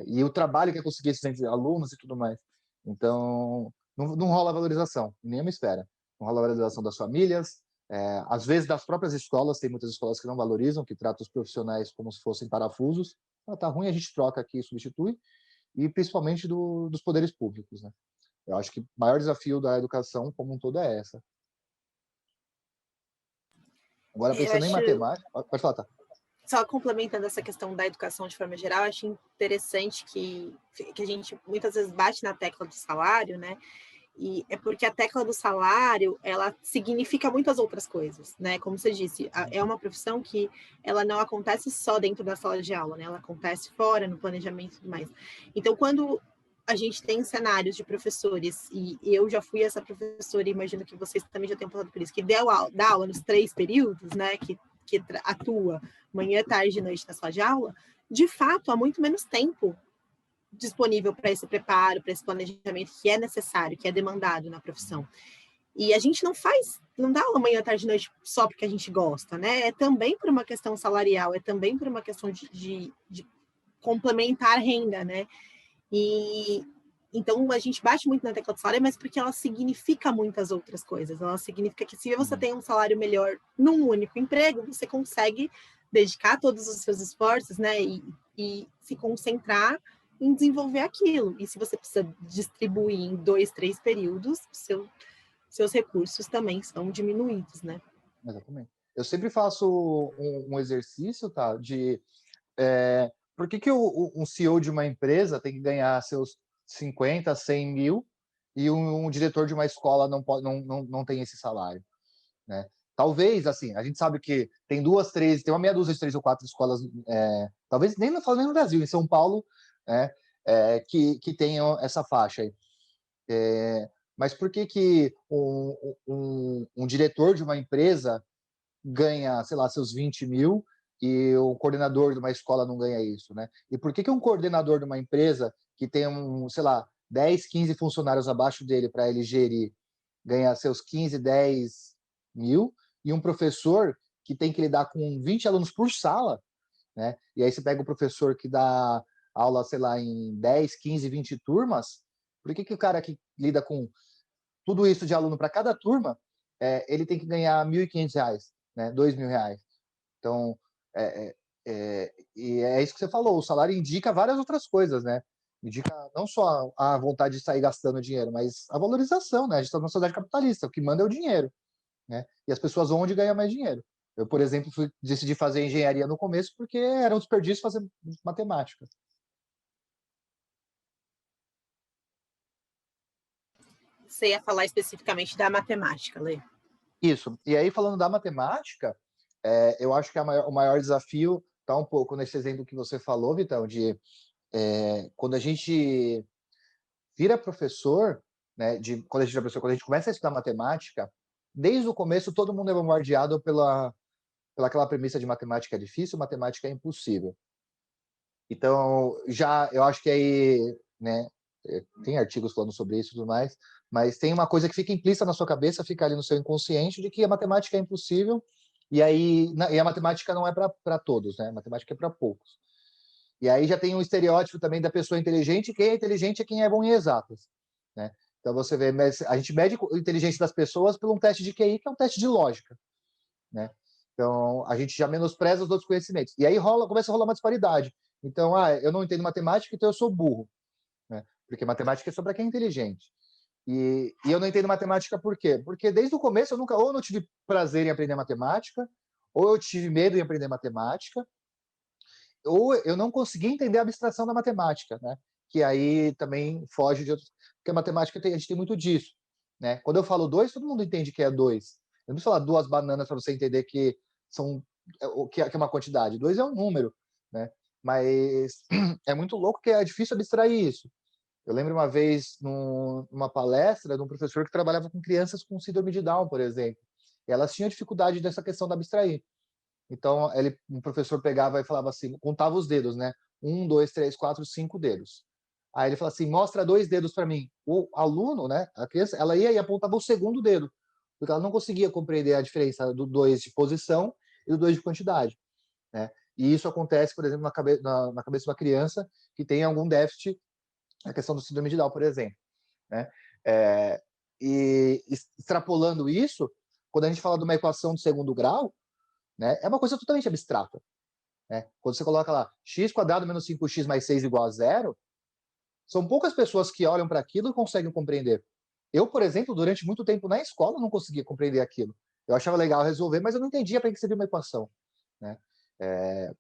E o trabalho que é conseguir esses 200 alunos e tudo mais. Então, não rola valorização, em nenhuma esfera. Não rola valorização das famílias, às vezes das próprias escolas. Tem muitas escolas que não valorizam, que tratam os profissionais como se fossem parafusos. Tá ruim, a gente troca aqui e substitui. E principalmente dos poderes públicos, né? Eu acho que o maior desafio da educação como um todo é essa. Agora, Eu pensando em acho, matemática... Pode falar, tá? só complementando essa questão da educação de forma geral, acho interessante que a gente muitas vezes bate na tecla do salário, né? E é porque a tecla do salário, ela significa muitas outras coisas, né? Como você disse, é uma profissão que ela não acontece só dentro da sala de aula, né? Ela acontece fora, no planejamento e tudo mais. Então, quando a gente tem cenários de professores, e eu já fui essa professora, e imagino que vocês também já tenham passado por isso, que dá aula nos 3 períodos, né? Que atua manhã, tarde e noite na sala de aula, de fato, há muito menos tempo disponível para esse preparo, para esse planejamento que é necessário, que é demandado na profissão. E a gente não dá aula manhã, tarde e noite só porque a gente gosta, né? É também por uma questão salarial, é também por uma questão de complementar renda, né? E então a gente bate muito na tecla do salário, mas porque ela significa muitas outras coisas. Ela significa que se você tem um salário melhor num único emprego, você consegue dedicar todos os seus esforços, né? E se concentrar em desenvolver aquilo. E se você precisa distribuir em 2, 3 períodos, seus recursos também são diminuídos, né? Exatamente. Eu sempre faço um exercício, tá? Por que um CEO de uma empresa tem que ganhar seus 50, 100 mil e um diretor de uma escola não tem esse salário, né? Talvez, assim, a gente sabe que tem tem uma meia dúzia de 3 ou 4 escolas, talvez nem no Brasil, em São Paulo, né, que tenham essa faixa aí. Mas por que um diretor de uma empresa ganha, sei lá, seus 20 mil e o coordenador de uma escola não ganha isso, né? E por que um coordenador de uma empresa que tem sei lá, 10, 15 funcionários abaixo dele para ele gerir ganha seus 15, 10 mil, e um professor que tem que lidar com 20 alunos por sala, né? E aí você pega o professor que dá aula, sei lá, em 10, 15, 20 turmas, por que o cara que lida com tudo isso de aluno para cada turma, ele tem que ganhar R$ 1.500, né? R$ 2.000. Então, e é isso que você falou, o salário indica várias outras coisas, né? Indica não só a vontade de sair gastando dinheiro, mas a valorização, né? A gente está numa sociedade capitalista, o que manda é o dinheiro, né? E as pessoas vão onde ganham mais dinheiro. Eu, por exemplo, decidi fazer engenharia no começo porque era um desperdício fazer matemática. Você ia falar especificamente da matemática, Lê. Isso. E aí, falando da matemática, eu acho que o maior desafio está um pouco nesse exemplo que você falou, Vitão, de quando a gente vira professor, né, quando a gente começa a estudar matemática, desde o começo todo mundo é bombardeado pela aquela premissa de matemática é difícil, matemática é impossível. Então, eu acho que aí, né, tem artigos falando sobre isso e tudo mais, mas tem uma coisa que fica implícita na sua cabeça, fica ali no seu inconsciente, de que a matemática é impossível, e a matemática não é para todos, né? A matemática é para poucos. E aí já tem um estereótipo também da pessoa inteligente, quem é inteligente é quem é bom em exatas, né? Então você vê, a gente mede a inteligência das pessoas por um teste de QI, que é um teste de lógica, né? Então a gente já menospreza os outros conhecimentos. E aí começa a rolar uma disparidade. Então, eu não entendo matemática, então eu sou burro, né? Porque matemática é só para quem é inteligente. E eu não entendo matemática por quê? Porque desde o começo ou eu não tive prazer em aprender matemática, ou eu tive medo em aprender matemática, ou eu não consegui entender a abstração da matemática, né? Que aí também foge de outros. Porque a matemática a gente tem muito disso, né? Quando eu falo dois, todo mundo entende que é dois. Eu não preciso falar 2 bananas para você entender que é uma quantidade. 2 é um número, né? Mas é muito louco que é difícil abstrair isso. Eu lembro uma vez numa palestra de um professor que trabalhava com crianças com síndrome de Down, por exemplo. E elas tinham dificuldade dessa questão de abstrair. Então, um professor pegava e falava assim, contava os dedos, né? 1, 2, 3, 4, 5 dedos. Aí ele falava assim, mostra 2 dedos para mim. O aluno, né? A criança, ela ia e apontava o segundo dedo, porque ela não conseguia compreender a diferença do 2 de posição e do 2 de quantidade, né? E isso acontece, por exemplo, na cabeça de uma criança que tem algum déficit, a questão do síndrome de Down, por exemplo, né? E extrapolando isso, quando a gente fala de uma equação de segundo grau, né, é uma coisa totalmente abstrata, né? Quando você coloca lá x² menos 5x mais 6 igual a 0, são poucas pessoas que olham para aquilo e conseguem compreender. Eu, por exemplo, durante muito tempo na escola não conseguia compreender aquilo. Eu achava legal resolver, mas eu não entendia para que servia uma equação, né?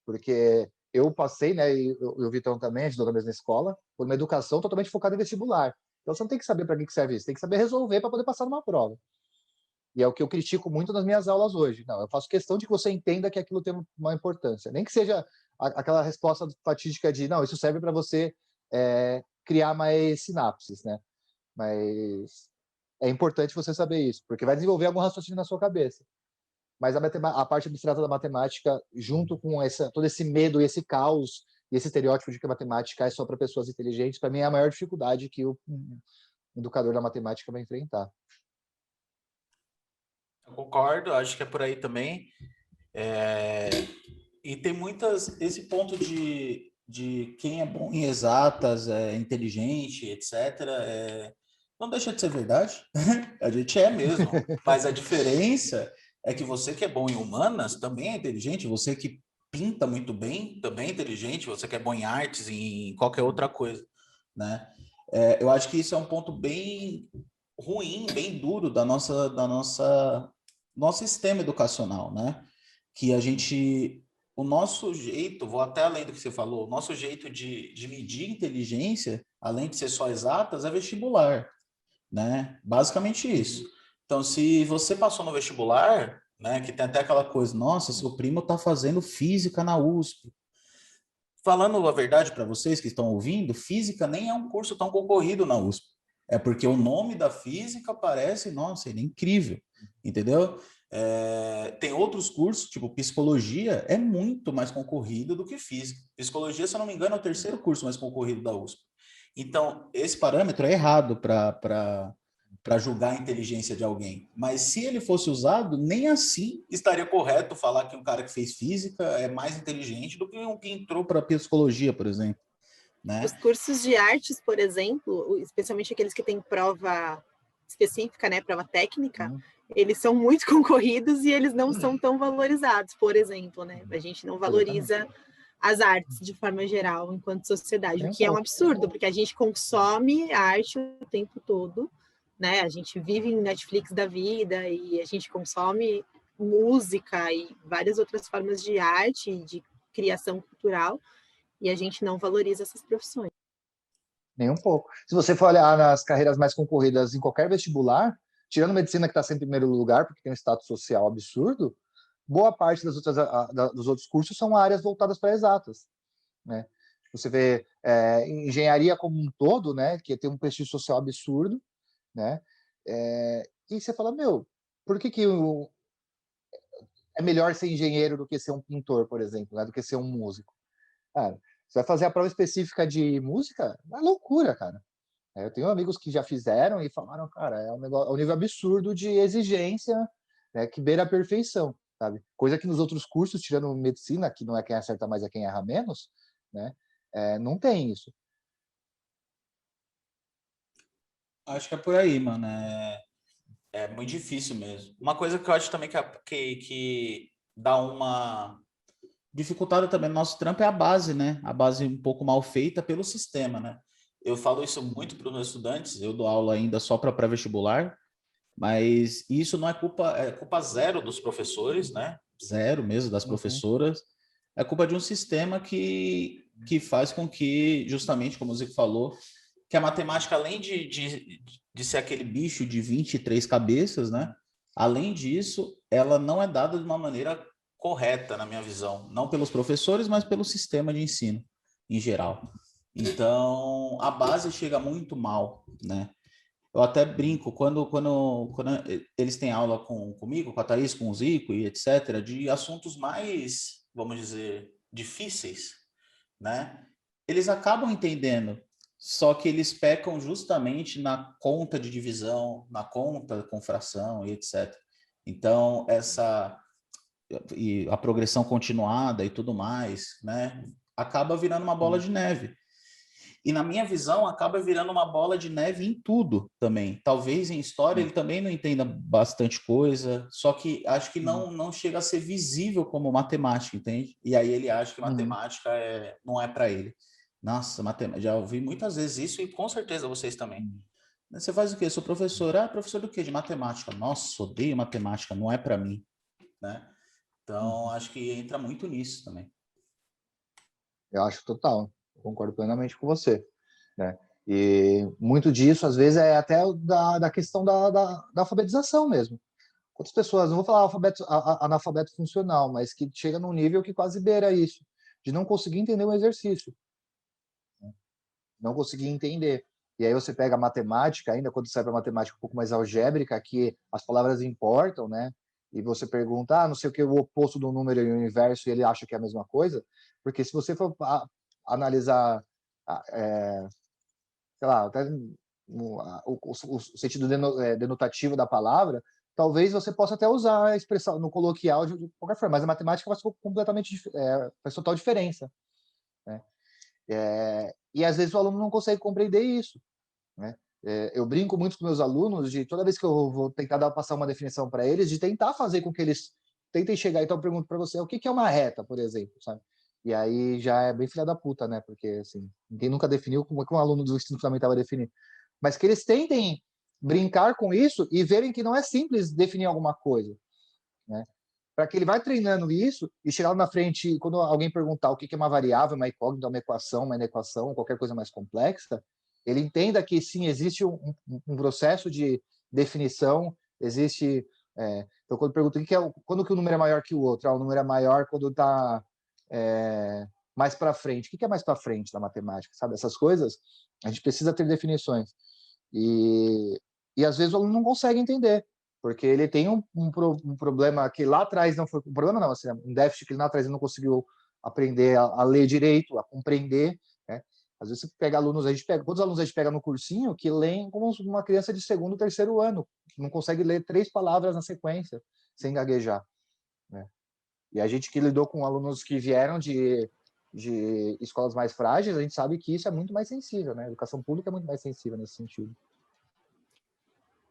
Porque eu passei, né, e o Vitão também, ajudou na mesma escola, por uma educação totalmente focada em vestibular. Então você não tem que saber para que serve isso, tem que saber resolver para poder passar numa prova. E é o que eu critico muito nas minhas aulas hoje. Não, eu faço questão de que você entenda que aquilo tem uma importância. Nem que seja aquela resposta fatídica de, não, isso serve para você criar mais sinapses, né? Mas é importante você saber isso, porque vai desenvolver algum raciocínio na sua cabeça. Mas a parte abstrata da matemática, junto com todo esse medo e esse caos e esse estereótipo de que a matemática é só para pessoas inteligentes, para mim é a maior dificuldade que o educador da matemática vai enfrentar. Eu concordo, acho que é por aí também. E tem esse ponto de quem é bom em exatas, inteligente, etc., não deixa de ser verdade. A gente é mesmo. Mas a diferença é que você que é bom em humanas também é inteligente, você que pinta muito bem também é inteligente, você que é bom em artes, em qualquer outra coisa, né? Eu acho que isso é um ponto bem ruim, bem duro da nosso sistema educacional, né? Que o nosso jeito, vou até além do que você falou, o nosso jeito de medir inteligência, além de ser só exatas, é vestibular, né? Basicamente isso. Então, se você passou no vestibular, né, que tem até aquela coisa, nossa, seu primo está fazendo física na USP. Falando a verdade para vocês que estão ouvindo, física nem é um curso tão concorrido na USP. É porque o nome da física parece, nossa, ele é incrível, entendeu? Tem outros cursos, tipo psicologia, é muito mais concorrido do que física. Psicologia, se eu não me engano, é o 3º curso mais concorrido da USP. Então, esse parâmetro é errado para para julgar a inteligência de alguém. Mas se ele fosse usado, nem assim estaria correto falar que um cara que fez física é mais inteligente do que um que entrou para psicologia, por exemplo, Os né? cursos de artes, por exemplo, especialmente aqueles que têm prova específica, né, prova técnica, eles são muito concorridos e eles não são tão valorizados, por exemplo, né? A gente não valoriza as artes de forma geral enquanto sociedade, o que é um absurdo, porque a gente consome arte o tempo todo, né? A gente vive em Netflix da vida e a gente consome música e várias outras formas de arte, de criação cultural, e a gente não valoriza essas profissões. Nem um pouco. Se você for olhar nas carreiras mais concorridas em qualquer vestibular, tirando medicina que está sempre em primeiro lugar, porque tem um status social absurdo, boa parte dos outros cursos são áreas voltadas para exatas, né? Você vê engenharia como um todo, né, que tem um prestígio social absurdo, né? E você fala, meu, por que é melhor ser engenheiro do que ser um pintor, por exemplo, né, do que ser um músico? Cara, você vai fazer a prova específica de música? É loucura, cara. Eu tenho amigos que já fizeram e falaram, cara, é um nível absurdo de exigência, né, que beira a perfeição, sabe? Coisa que nos outros cursos, tirando medicina, que não é quem acerta mais, é quem erra menos, né? Não tem isso. Acho que é por aí, mano. É muito difícil mesmo. Uma coisa que eu acho também que dá uma dificultada também no nosso trampo é a base, né? A base um pouco mal feita pelo sistema, né? Eu falo isso muito para os meus estudantes, eu dou aula ainda só para pré-vestibular, mas isso não é culpa zero dos professores, né? Zero mesmo das professoras. É culpa de um sistema que faz com que, justamente como o Zico falou, que a matemática, além de ser aquele bicho de 23 cabeças, né? Além disso, ela não é dada de uma maneira correta, na minha visão. Não pelos professores, mas pelo sistema de ensino em geral. Então, a base chega muito mal, né? Eu até brinco, quando eles têm aula comigo, com a Thaís, com o Zico e etc., de assuntos mais, vamos dizer, difíceis, né? Eles acabam entendendo, só que eles pecam justamente na conta de divisão, na conta com fração e etc. Então, e a progressão continuada e tudo mais, né? Acaba virando uma bola de neve. E na minha visão, acaba virando uma bola de neve em tudo também. Talvez em história ele também não entenda bastante coisa, só que acho que não chega a ser visível como matemática, entende? E aí ele acha que matemática não é para ele. Nossa, já ouvi muitas vezes isso e com certeza vocês também. Você faz o quê? Sou professor. Ah, professor do quê? De matemática. Nossa, odeio matemática, não é para mim, né? Então, acho que entra muito nisso também. Eu acho total, eu concordo plenamente com você, né? E muito disso, às vezes, é até da questão da alfabetização mesmo. Quantas pessoas, não vou falar analfabeto funcional, mas que chega num nível que quase beira isso, de não conseguir entender um exercício, né? Não conseguir entender. E aí você pega a matemática, ainda quando sai para matemática um pouco mais algébrica, que as palavras importam, né? E você pergunta, não sei o que, o oposto do número e o inverso, e ele acha que é a mesma coisa, porque se você for analisar, sei lá, até o sentido denotativo da palavra, talvez você possa até usar a expressão no coloquial de qualquer forma, mas a matemática faz total diferença, né? E às vezes o aluno não consegue compreender isso, né? Eu brinco muito com meus alunos de toda vez que eu vou tentar passar uma definição para eles, de tentar fazer com que eles tentem chegar. Então eu pergunto para você, o que é uma reta, por exemplo, sabe? E aí já é bem filha da puta, né? Porque assim, ninguém nunca definiu como é que um aluno do ensino fundamental vai definir. Mas que eles tentem brincar com isso e verem que não é simples definir alguma coisa, né? Para que ele vai treinando isso e chegar lá na frente, quando alguém perguntar o que é uma variável, uma incógnita, uma inequação, qualquer coisa mais complexa, ele entenda que sim, existe um processo de definição, existe. Então, quando pergunta quando que o número é maior que o outro, o número é maior quando está mais para frente. O que é mais para frente na matemática, sabe? Essas coisas, a gente precisa ter definições. E às vezes o aluno não consegue entender, porque ele tem um problema que lá atrás não foi um problema, não, assim, um déficit que lá atrás ele não conseguiu aprender a ler direito, a compreender, né? Às vezes você pega alunos, quantos alunos a gente pega no cursinho que leem como uma criança de segundo, terceiro ano, que não consegue ler 3 palavras na sequência, sem gaguejar, né? E a gente que lidou com alunos que vieram de escolas mais frágeis, a gente sabe que isso é muito mais sensível, né? A educação pública é muito mais sensível nesse sentido.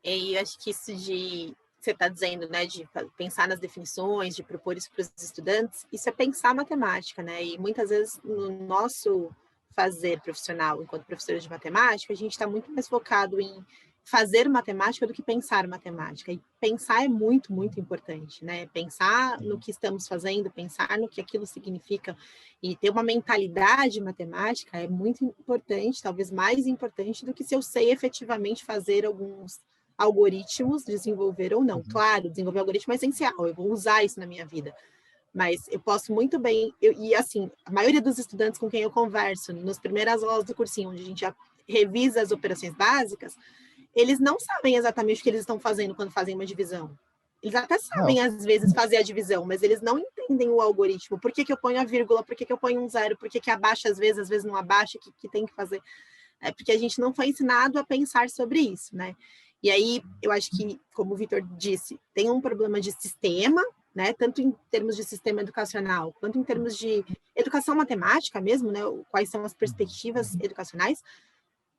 E eu acho que isso você está dizendo, né, de pensar nas definições, de propor isso para os estudantes, isso é pensar matemática, né? E muitas vezes no nosso fazer profissional, enquanto professores de matemática, a gente está muito mais focado em fazer matemática do que pensar matemática. E pensar é muito, muito importante, né? Pensar no que estamos fazendo, pensar no que aquilo significa e ter uma mentalidade matemática é muito importante, talvez mais importante do que se eu sei efetivamente fazer alguns algoritmos, desenvolver ou não. Claro, desenvolver algoritmo é essencial, eu vou usar isso na minha vida. Mas eu posso muito bem, e assim, a maioria dos estudantes com quem eu converso, nas primeiras aulas do cursinho, onde a gente já revisa as operações básicas, eles não sabem exatamente o que eles estão fazendo quando fazem uma divisão. Eles até sabem, Não. às vezes, fazer a divisão, mas eles não entendem o algoritmo. Por que eu ponho a vírgula? Por que eu ponho um zero? Por que abaixa às vezes não abaixa? O que tem que fazer? É porque a gente não foi ensinado a pensar sobre isso, né? E aí, eu acho que, como o Vitor disse, tem um problema de sistema, né? Tanto em termos de sistema educacional, quanto em termos de educação matemática mesmo, né? Quais são as perspectivas educacionais.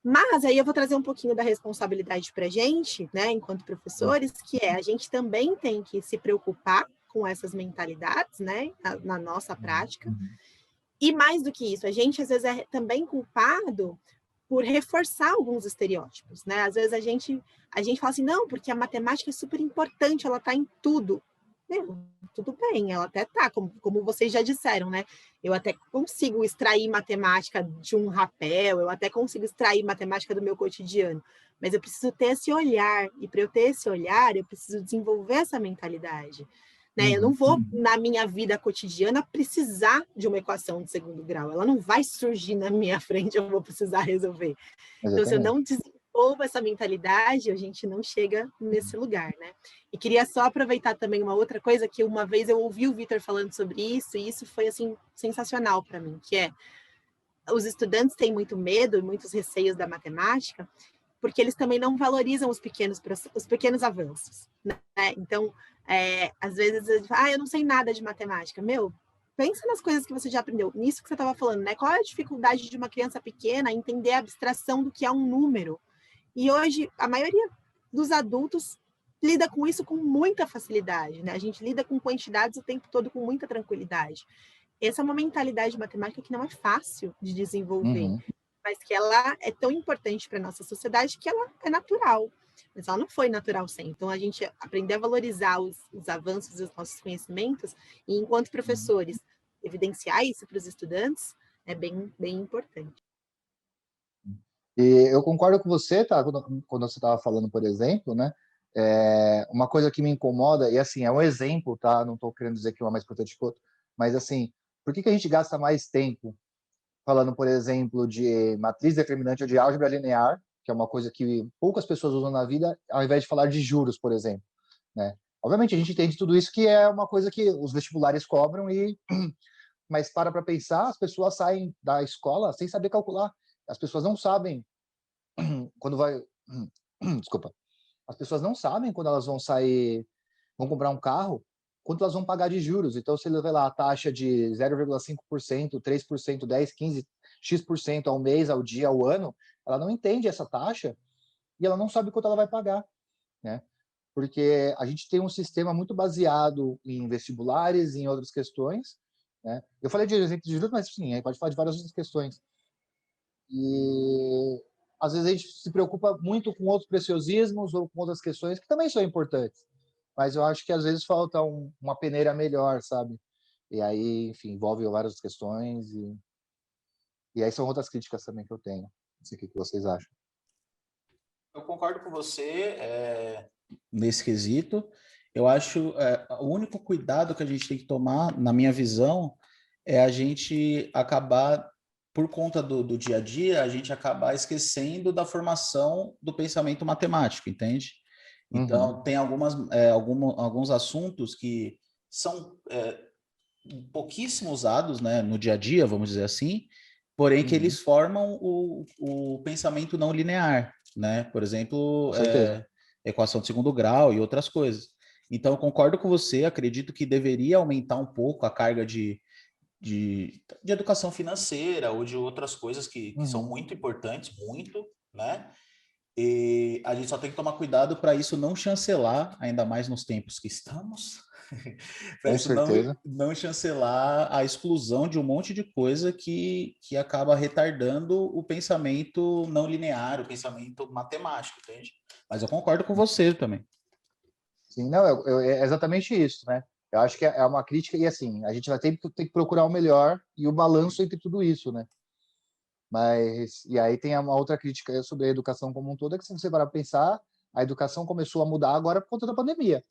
Mas aí eu vou trazer um pouquinho da responsabilidade para a gente, né, enquanto professores, que é a gente também tem que se preocupar com essas mentalidades, né, na nossa prática. E mais do que isso, a gente às vezes é também culpado por reforçar alguns estereótipos, né? Às vezes a gente fala assim, não, porque a matemática é super importante, ela está em tudo. Meu, tudo bem, ela até tá, como vocês já disseram, né? Eu até consigo extrair matemática de um rapel, eu até consigo extrair matemática do meu cotidiano, mas eu preciso ter esse olhar, e para eu ter esse olhar, eu preciso desenvolver essa mentalidade. Né? Eu não vou, na minha vida cotidiana, precisar de uma equação de segundo grau. Ela não vai surgir na minha frente, eu vou precisar resolver. Então, se eu não desenvolvo essa mentalidade, a gente não chega nesse lugar, né? E queria só aproveitar também uma outra coisa, que uma vez eu ouvi o Vitor falando sobre isso, e isso foi, assim, sensacional para mim, que é, os estudantes têm muito medo e muitos receios da matemática, porque eles também não valorizam os pequenos avanços, né? Então, às vezes, eu não sei nada de matemática. Meu, pensa nas coisas que você já aprendeu. Nisso que você estava falando, né? Qual é a dificuldade de uma criança pequena entender a abstração do que é um número? E hoje, a maioria dos adultos lida com isso com muita facilidade, né? A gente lida com quantidades o tempo todo com muita tranquilidade. Essa é uma mentalidade matemática que não é fácil de desenvolver, mas que ela é tão importante para a nossa sociedade que ela é natural. Mas ela não foi natural sempre. Então, a gente aprender a valorizar os avanços dos nossos conhecimentos e, enquanto professores, evidenciar isso para os estudantes é bem, bem importante. E eu concordo com você, tá? Quando você estava falando, por exemplo, né? Uma coisa que me incomoda, e assim, é um exemplo, tá? Não estou querendo dizer que uma é mais importante que outra, mas assim, por que a gente gasta mais tempo falando, por exemplo, de matriz determinante ou de álgebra linear, que é uma coisa que poucas pessoas usam na vida, ao invés de falar de juros, por exemplo, né? Obviamente, a gente entende tudo isso que é uma coisa que os vestibulares cobram, mas para pensar, as pessoas saem da escola sem saber calcular. As pessoas não sabem quando vai... Desculpa. As pessoas não sabem quando elas vão sair, vão comprar um carro, quanto elas vão pagar de juros. Então, se ele vê lá a taxa de 0,5%, 3%, 10%, 15%, X% ao mês, ao dia, ao ano, ela não entende essa taxa e ela não sabe quanto ela vai pagar, né? Porque a gente tem um sistema muito baseado em vestibulares e em outras questões, né? Eu falei de exemplo de juros, mas sim, aí pode falar de várias outras questões. E às vezes a gente se preocupa muito com outros preciosismos ou com outras questões que também são importantes. Mas eu acho que às vezes falta uma peneira melhor, sabe? E aí, enfim, envolve várias questões e aí são outras críticas também que eu tenho. Não sei o que vocês acham. Eu concordo com você nesse quesito. Eu acho o único cuidado que a gente tem que tomar, na minha visão, é a gente acabar, por conta do dia a dia, a gente acabar esquecendo da formação do pensamento matemático, entende? Então, tem alguns assuntos que são pouquíssimo usados, né, no dia a dia, vamos dizer assim, porém que eles formam o pensamento não linear, né? Por exemplo, Com certeza. equação de segundo grau e outras coisas. Então, eu concordo com você, acredito que deveria aumentar um pouco a carga de educação financeira ou de outras coisas que são muito importantes, muito, né? E a gente só tem que tomar cuidado para isso não chancelar, ainda mais nos tempos que estamos, para Com isso certeza. não chancelar a exclusão de um monte de coisa que acaba retardando o pensamento não linear, o pensamento matemático, entende? Mas eu concordo com você também. Sim, não, é exatamente isso, né? Eu acho que é uma crítica, e assim, a gente vai ter que procurar o melhor e o balanço entre tudo isso, né? Mas, e aí tem uma outra crítica sobre a educação como um todo, é que se você parar para pensar, a educação começou a mudar agora por conta da pandemia,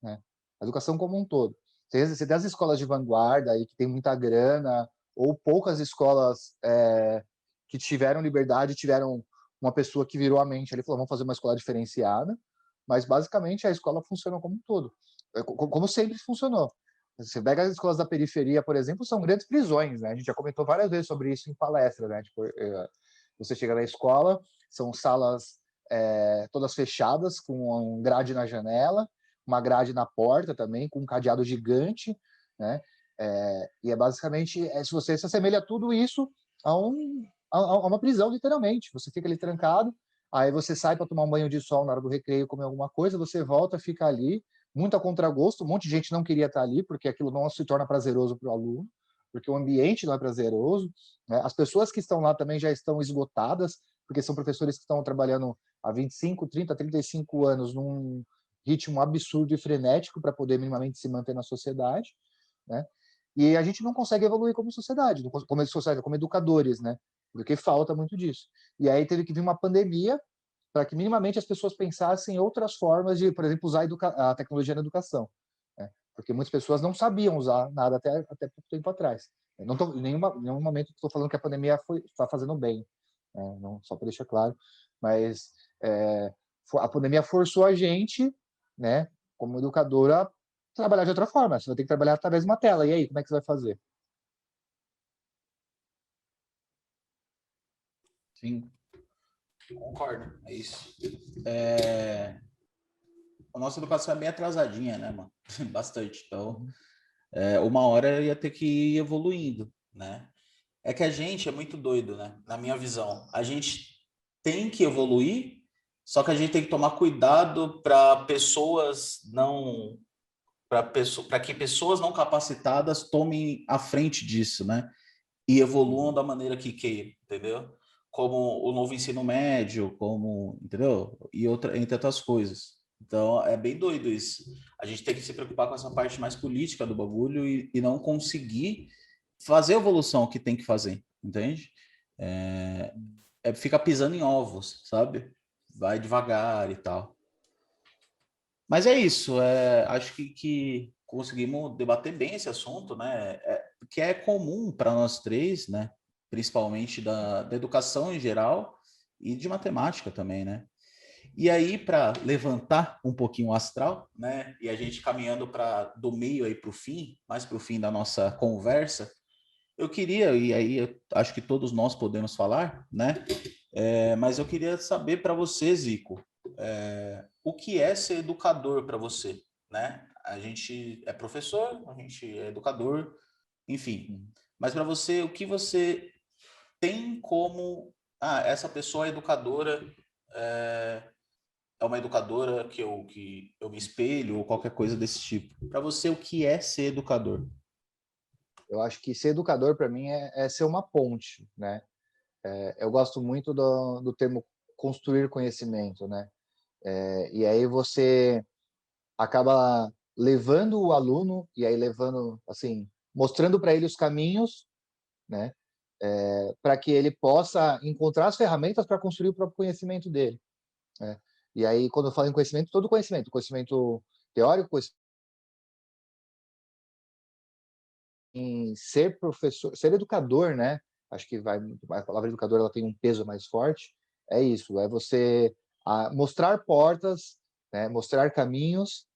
né? A educação como um todo. Você tem as escolas de vanguarda aí que tem muita grana, ou poucas escolas que tiveram liberdade, tiveram uma pessoa que virou a mente ali, falou, vamos fazer uma escola diferenciada, mas basicamente a escola funciona como um todo, como sempre funcionou. Você pega as escolas da periferia, por exemplo, são grandes prisões, né? A gente já comentou várias vezes sobre isso em palestra, né? Tipo, você chega na escola, são salas todas fechadas, com um grade na janela, uma grade na porta também, com um cadeado gigante, né? E é basicamente, se você se assemelha a tudo isso a, a uma prisão, literalmente. Você fica ali trancado, aí você sai para tomar um banho de sol na hora do recreio, comer alguma coisa, você volta, fica ali, muito a contragosto, um monte de gente não queria estar ali, porque aquilo não se torna prazeroso para o aluno, porque o ambiente não é prazeroso, né? As pessoas que estão lá também já estão esgotadas, porque são professores que estão trabalhando há 25, 30, 35 anos num ritmo absurdo e frenético para poder minimamente se manter na sociedade, né? E a gente não consegue evoluir como sociedade, como educadores, né? Porque falta muito disso. E aí teve que vir uma pandemia para que minimamente as pessoas pensassem em outras formas de, por exemplo, usar a tecnologia na educação, né? Porque muitas pessoas não sabiam usar nada até pouco tempo atrás. Eu não tô, em nenhum momento estou falando que a pandemia está fazendo bem, né? Não, só para deixar claro, mas a pandemia forçou a gente, né, como educadora, trabalhar de outra forma. Você vai ter que trabalhar através de uma tela. E aí, como é que você vai fazer? Sim, concordo, é isso. A nossa educação é bem atrasadinha, né, mano? Bastante. Então, uma hora ia ter que ir evoluindo, né? É que a gente é muito doido, né? Na minha visão. A gente tem que evoluir, só que a gente tem que tomar cuidado para pessoas não. Para que pessoas não capacitadas tomem a frente disso, né? E evoluam da maneira que queiram, entendeu? Como o novo ensino médio, como, entendeu? E entre outras coisas. Então, é bem doido isso. A gente tem que se preocupar com essa parte mais política do bagulho e não conseguir fazer a evolução que tem que fazer, entende? Fica pisando em ovos, sabe? Vai devagar e tal. Mas é isso, acho que conseguimos debater bem esse assunto, né? Que é comum para nós três, né? Principalmente da educação em geral e de matemática também, né? E aí, para levantar um pouquinho o astral, né? E a gente caminhando para do meio aí para o fim, mais para o fim da nossa conversa, eu queria, e aí eu acho que todos nós podemos falar, né? Mas eu queria saber para você, Zico, o que é ser educador para você, né? A gente é professor, a gente é educador, enfim. Mas para você, o que você tem como... Ah, essa pessoa é educadora, é uma educadora que eu me espelho, ou qualquer coisa desse tipo. Para você, o que é ser educador? Eu acho que ser educador, para mim, é ser uma ponte, né? Eu gosto muito do termo construir conhecimento, né? E aí você acaba levando o aluno, e aí levando, assim, mostrando para ele os caminhos, né? Para que ele possa encontrar as ferramentas para construir o próprio conhecimento dele, né? E aí, quando eu falo em conhecimento, todo conhecimento teórico, em ser professor, ser educador, né? Acho que a palavra educador ela tem um peso mais forte. É isso, é você mostrar portas, né? Mostrar caminhos,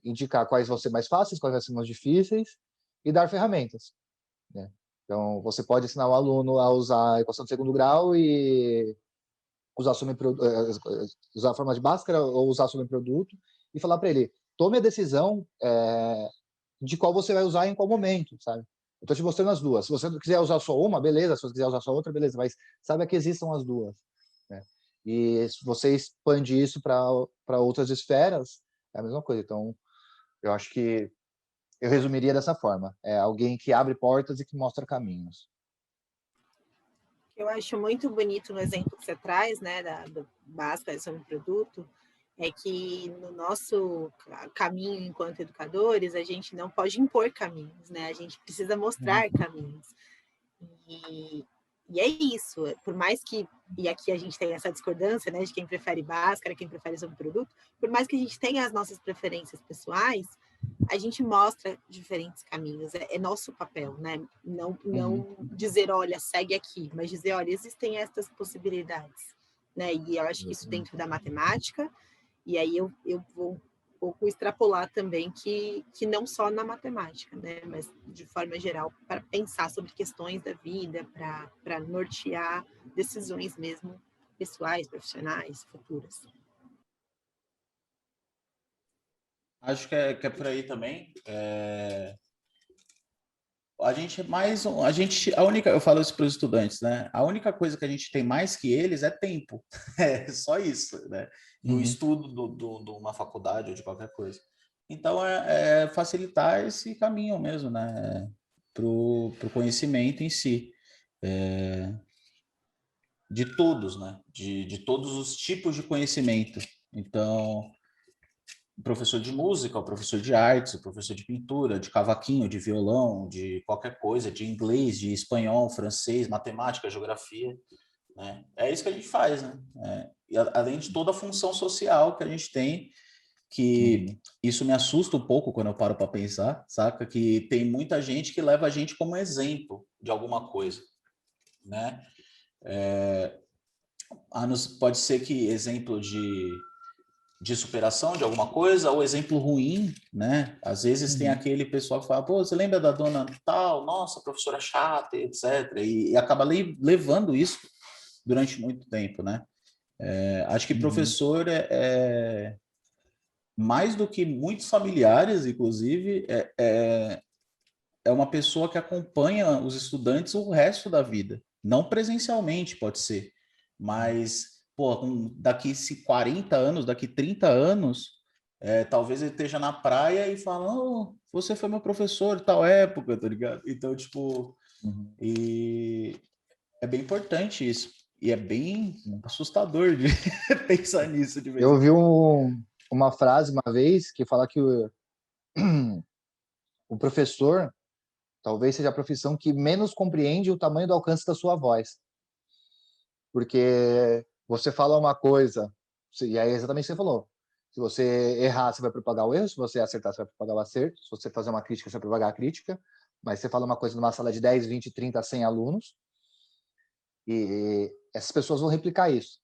indicar quais vão ser mais fáceis, quais vão ser mais difíceis e dar ferramentas, né? Então, você pode ensinar o aluno a usar a equação de segundo grau e usar, usar a forma de Bhaskara ou usar subproduto e falar para ele, tome a decisão de qual você vai usar em qual momento, sabe? Eu estou te mostrando as duas. Se você não quiser usar só uma, beleza. Se você quiser usar só outra, beleza. Mas saiba que existam as duas, né? E se você expande isso para outras esferas, é a mesma coisa. Então, eu acho que eu resumiria dessa forma. É alguém que abre portas e que mostra caminhos. Eu acho muito bonito no exemplo que você traz, né, do Bhaskara sobre o produto, é que no nosso caminho enquanto educadores, a gente não pode impor caminhos, né? A gente precisa mostrar caminhos. E é isso, por mais que, e aqui a gente tem essa discordância, né, de quem prefere Bhaskara, quem prefere sobre produto, por mais que a gente tenha as nossas preferências pessoais, a gente mostra diferentes caminhos, é nosso papel, né? Não dizer, olha, segue aqui, mas dizer, olha, existem estas possibilidades, né? E eu acho que isso dentro da matemática, e aí eu vou um pouco extrapolar também que não só na matemática, né? Mas de forma geral, para pensar sobre questões da vida, para nortear decisões mesmo pessoais, profissionais, futuras. Acho que é por aí também. A gente é mais a gente a única eu falo isso para os estudantes, né? A única coisa que a gente tem mais que eles é tempo. É só isso, né? No estudo de uma faculdade ou de qualquer coisa. Então é facilitar esse caminho mesmo, né? Pro conhecimento em si. De todos, né? De todos os tipos de conhecimento. Então, o professor de música, o professor de artes, o professor de pintura, de cavaquinho, de violão, de qualquer coisa, de inglês, de espanhol, francês, matemática, geografia, né? É isso que a gente faz, né? E além de toda a função social que a gente tem, que isso me assusta um pouco quando eu paro para pensar, saca? Que tem muita gente que leva a gente como exemplo de alguma coisa, né? Pode ser que exemplo de superação de alguma coisa, ou exemplo ruim, né? Às vezes tem aquele pessoal que fala, pô, você lembra da dona tal? Nossa, professora chata, etc. E acaba levando isso durante muito tempo, né? Acho que professor mais do que muitos familiares, inclusive, é uma pessoa que acompanha os estudantes o resto da vida. Não presencialmente, pode ser, mas pô, daqui 40 anos, daqui 30 anos, talvez ele esteja na praia e fala, oh, você foi meu professor tal época, tá ligado? Então, tipo, e é bem importante isso. E é bem assustador de pensar nisso de vez Eu em ouvi quando. uma frase uma vez que fala que o professor talvez seja a profissão que menos compreende o tamanho do alcance da sua voz. Porque você fala uma coisa, e aí é exatamente o que você falou. Se você errar, você vai propagar o erro. Se você acertar, você vai propagar o acerto. Se você fazer uma crítica, você vai propagar a crítica. Mas você fala uma coisa numa sala de 10, 20, 30, 100 alunos, e essas pessoas vão replicar isso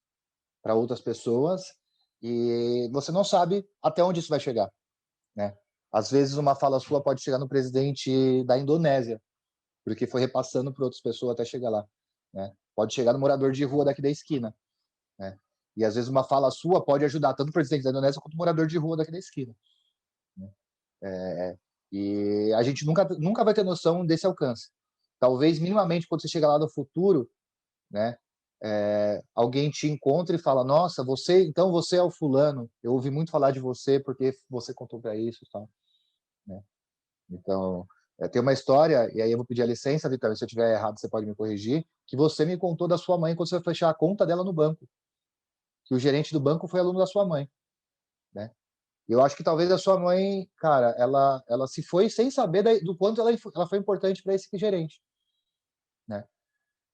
para outras pessoas, e você não sabe até onde isso vai chegar, né? Às vezes uma fala sua pode chegar no presidente da Indonésia, porque foi repassando para outras pessoas até chegar lá, né? Pode chegar no morador de rua daqui da esquina, né? E às vezes uma fala sua pode ajudar tanto o presidente da Indonésia quanto o morador de rua daqui da esquina, né? E a gente nunca vai ter noção desse alcance. Talvez minimamente quando você chegar lá no futuro, né? Alguém te encontra e fala, nossa, então você é o fulano, eu ouvi muito falar de você porque você contou para isso, tal, né? Então, tem uma história, e aí eu vou pedir a licença, Vitor, se eu estiver errado você pode me corrigir, que você me contou da sua mãe quando você foi fechar a conta dela no banco, que o gerente do banco foi aluno da sua mãe, né? Eu acho que talvez a sua mãe, cara, ela se foi sem saber do quanto ela foi importante para esse gerente, né?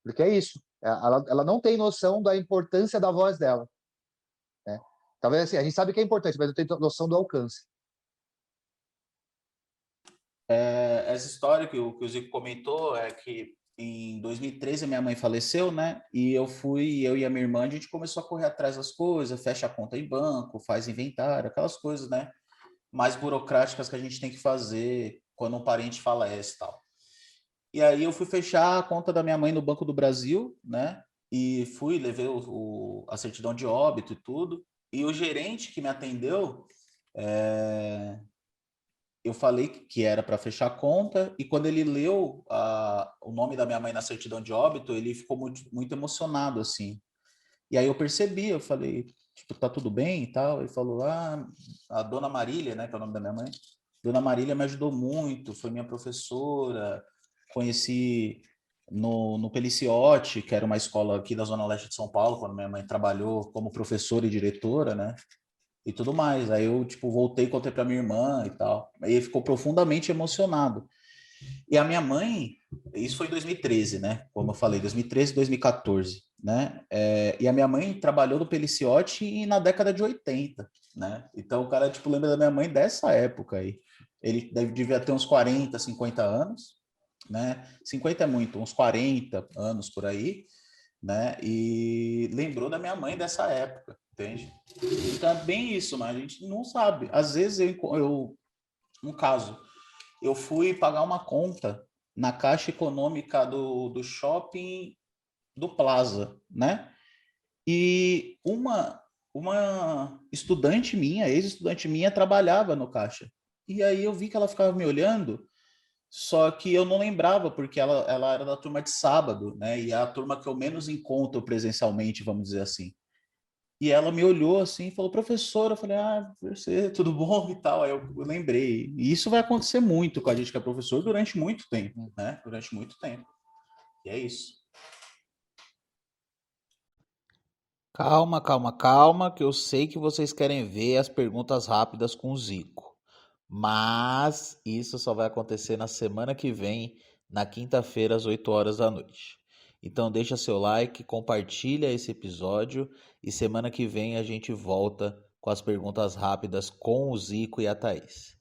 Porque é isso, ela não tem noção da importância da voz dela, né? Talvez assim, a gente sabe que é importante, mas eu tenho noção do alcance. Essa história que o Zico comentou é que em 2013 a minha mãe faleceu, né? E eu e a minha irmã, a gente começou a correr atrás das coisas, fecha a conta em banco, faz inventário, aquelas coisas, né? Mais burocráticas que a gente tem que fazer quando um parente falece e tal. E aí eu fui fechar a conta da minha mãe no Banco do Brasil, né? E levei a certidão de óbito e tudo. E o gerente que me atendeu, eu falei que era para fechar a conta, e quando ele leu o nome da minha mãe na certidão de óbito, ele ficou muito, muito emocionado, assim. E aí eu percebi, eu falei, tipo, tá tudo bem e tal? Ele falou, a dona Marília, né, que é o nome da minha mãe, dona Marília me ajudou muito, foi minha professora, conheci no Peliciotti, que era uma escola aqui da Zona Leste de São Paulo, quando minha mãe trabalhou como professora e diretora, né, e tudo mais. Aí eu, tipo, voltei e contei para minha irmã e tal. Aí ele ficou profundamente emocionado. E a minha mãe, isso foi em 2013, né? Como eu falei, 2013, 2014, né? E a minha mãe trabalhou no Peliciotti na década de 80, né? Então o cara, tipo, lembra da minha mãe dessa época aí. Ele devia ter uns 40, 50 anos, né? 50 é muito, uns 40 anos por aí, né? E lembrou da minha mãe dessa época, entende? Então é bem isso, mas a gente não sabe. Às vezes um caso, eu fui pagar uma conta na Caixa Econômica do shopping do Plaza, né? E uma estudante minha, ex-estudante minha, trabalhava no caixa. E aí eu vi que ela ficava me olhando, só que eu não lembrava, porque ela era da turma de sábado, né? E é a turma que eu menos encontro presencialmente, vamos dizer assim. E ela me olhou assim e falou, professora, eu falei, você, tudo bom e tal. Aí eu lembrei. E isso vai acontecer muito com a gente que é professor durante muito tempo, né? Durante muito tempo. E é isso. Calma, calma, calma, que eu sei que vocês querem ver as perguntas rápidas com o Zico. Mas isso só vai acontecer na semana que vem, na quinta-feira, às 8 horas da noite. Então deixa seu like, compartilha esse episódio e semana que vem a gente volta com as perguntas rápidas com o Zico e a Thaís.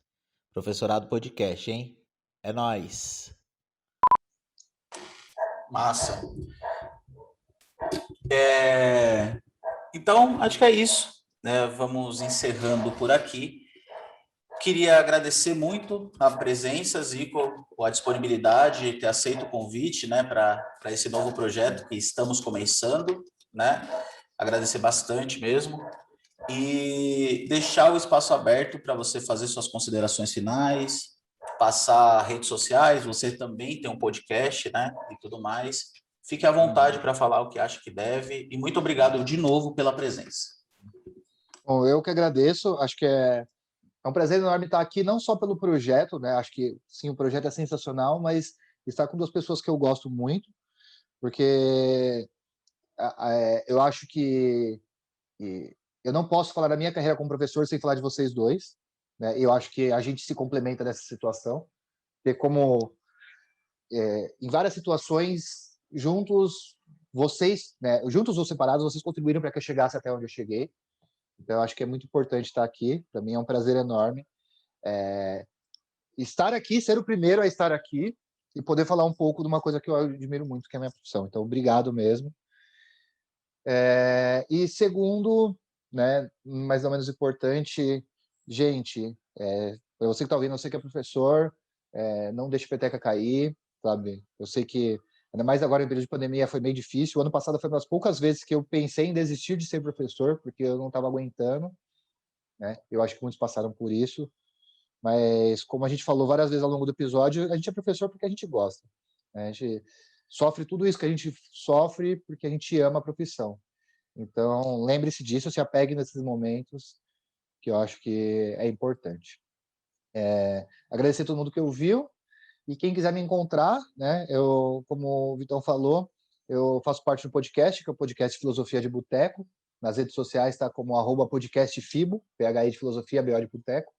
Professorado Podcast, hein? É nóis! Massa. Então, acho que é isso, né? Vamos encerrando por aqui. Queria agradecer muito a presença, Zico, a disponibilidade de ter aceito o convite, né, para esse novo projeto que estamos começando, né? Agradecer bastante mesmo e deixar o espaço aberto para você fazer suas considerações finais, passar redes sociais, você também tem um podcast, né, e tudo mais. Fique à vontade para falar o que acha que deve e muito obrigado de novo pela presença. Bom, eu que agradeço, acho que é um prazer enorme estar aqui, não só pelo projeto, né? Acho que sim, o projeto é sensacional, mas estar com duas pessoas que eu gosto muito, porque eu acho que eu não posso falar da minha carreira como professor sem falar de vocês dois, né? Eu acho que a gente se complementa nessa situação, porque como em várias situações juntos vocês, né, juntos ou separados, vocês contribuíram para que eu chegasse até onde eu cheguei. Então, eu acho que é muito importante estar aqui. Para mim é um prazer enorme estar aqui, ser o primeiro a estar aqui e poder falar um pouco de uma coisa que eu admiro muito, que é a minha profissão. Então, obrigado mesmo. E segundo, né, mais ou menos importante, gente, para você que está ouvindo, eu sei que é professor, não deixe a peteca cair, sabe? Eu sei que, ainda mais agora em período de pandemia, foi meio difícil. O ano passado foi uma das poucas vezes que eu pensei em desistir de ser professor, porque eu não estava aguentando, né? Eu acho que muitos passaram por isso. Mas, como a gente falou várias vezes ao longo do episódio, a gente é professor porque a gente gosta, né? A gente sofre tudo isso que a gente sofre porque a gente ama a profissão. Então, lembre-se disso, se apegue nesses momentos, que eu acho que é importante. Agradecer a todo mundo que ouviu, e quem quiser me encontrar, né, como o Vitão falou, eu faço parte do podcast, que é o podcast Filosofia de Boteco. Nas redes sociais está como @podcastfibo, PHI de Filosofia, BO de Boteco.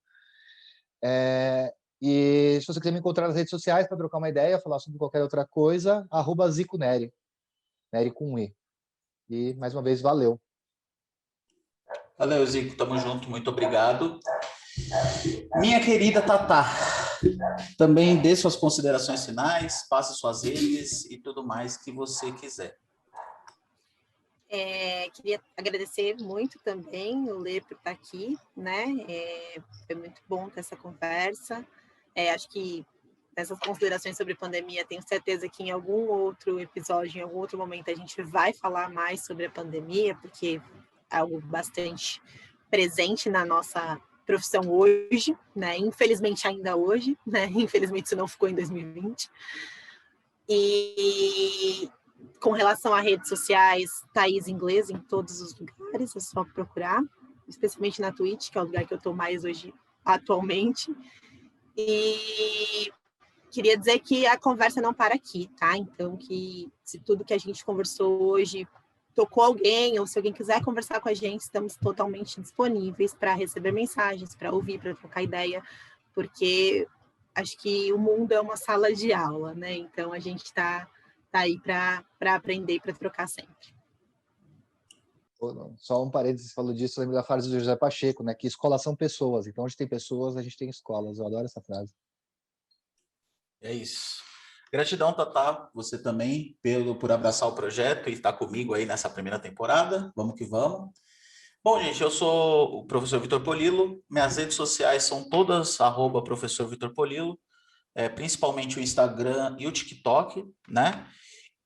E se você quiser me encontrar nas redes sociais para trocar uma ideia, falar sobre qualquer outra coisa, @ZicoNeri, Neri com E. E, mais uma vez, valeu. Valeu, Zico, tamo junto, muito obrigado. Minha querida Tatá, também dê suas considerações finais, passe suas redes e tudo mais que você quiser. Queria agradecer muito também o Lê por estar aqui, né? Foi muito bom ter essa conversa. Acho que dessas considerações sobre pandemia. Tenho certeza que em algum outro episódio, em algum outro momento, a gente vai falar mais sobre a pandemia, porque é algo bastante presente na nossa profissão hoje, né? Infelizmente ainda hoje, né? Infelizmente isso não ficou em 2020. E com relação a redes sociais, Thaís Inglês em todos os lugares, é só procurar, especialmente na Twitch, que é o lugar que eu estou mais hoje atualmente. E queria dizer que a conversa não para aqui, tá? Então, que se tudo que a gente conversou hoje tocou alguém, ou se alguém quiser conversar com a gente, estamos totalmente disponíveis para receber mensagens, para ouvir, para trocar ideia, porque acho que o mundo é uma sala de aula, né? Então, a gente está aí para aprender e para trocar sempre. Só um parênteses, você falou disso, eu lembro da frase do José Pacheco, né? Que escolas são pessoas. Então, onde tem pessoas, a gente tem escolas. Eu adoro essa frase. É isso. Gratidão, Tatá, você também, por abraçar o projeto e estar comigo aí nessa primeira temporada. Vamos que vamos. Bom, gente, eu sou o professor Vitor Polilo. Minhas redes sociais são todas @professor Vitor Polilo, principalmente o Instagram e o TikTok, né?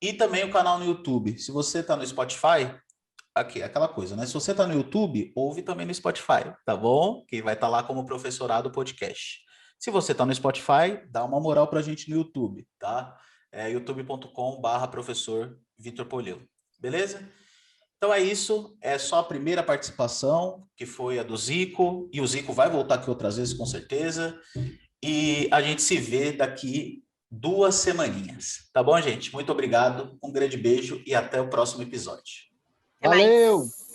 E também o canal no YouTube. Se você está no Spotify, aqui, aquela coisa, né? Se você está no YouTube, ouve também no Spotify, tá bom? Que vai estar lá como Professorado Podcast. Se você está no Spotify, dá uma moral para a gente no YouTube, tá? É youtube.com/professor Vitor Polilo. Beleza? Então é isso. É só a primeira participação, que foi a do Zico. E o Zico vai voltar aqui outras vezes, com certeza. E a gente se vê daqui 2 semaninhas. Tá bom, gente? Muito obrigado. Um grande beijo e até o próximo episódio. Até Valeu! mais.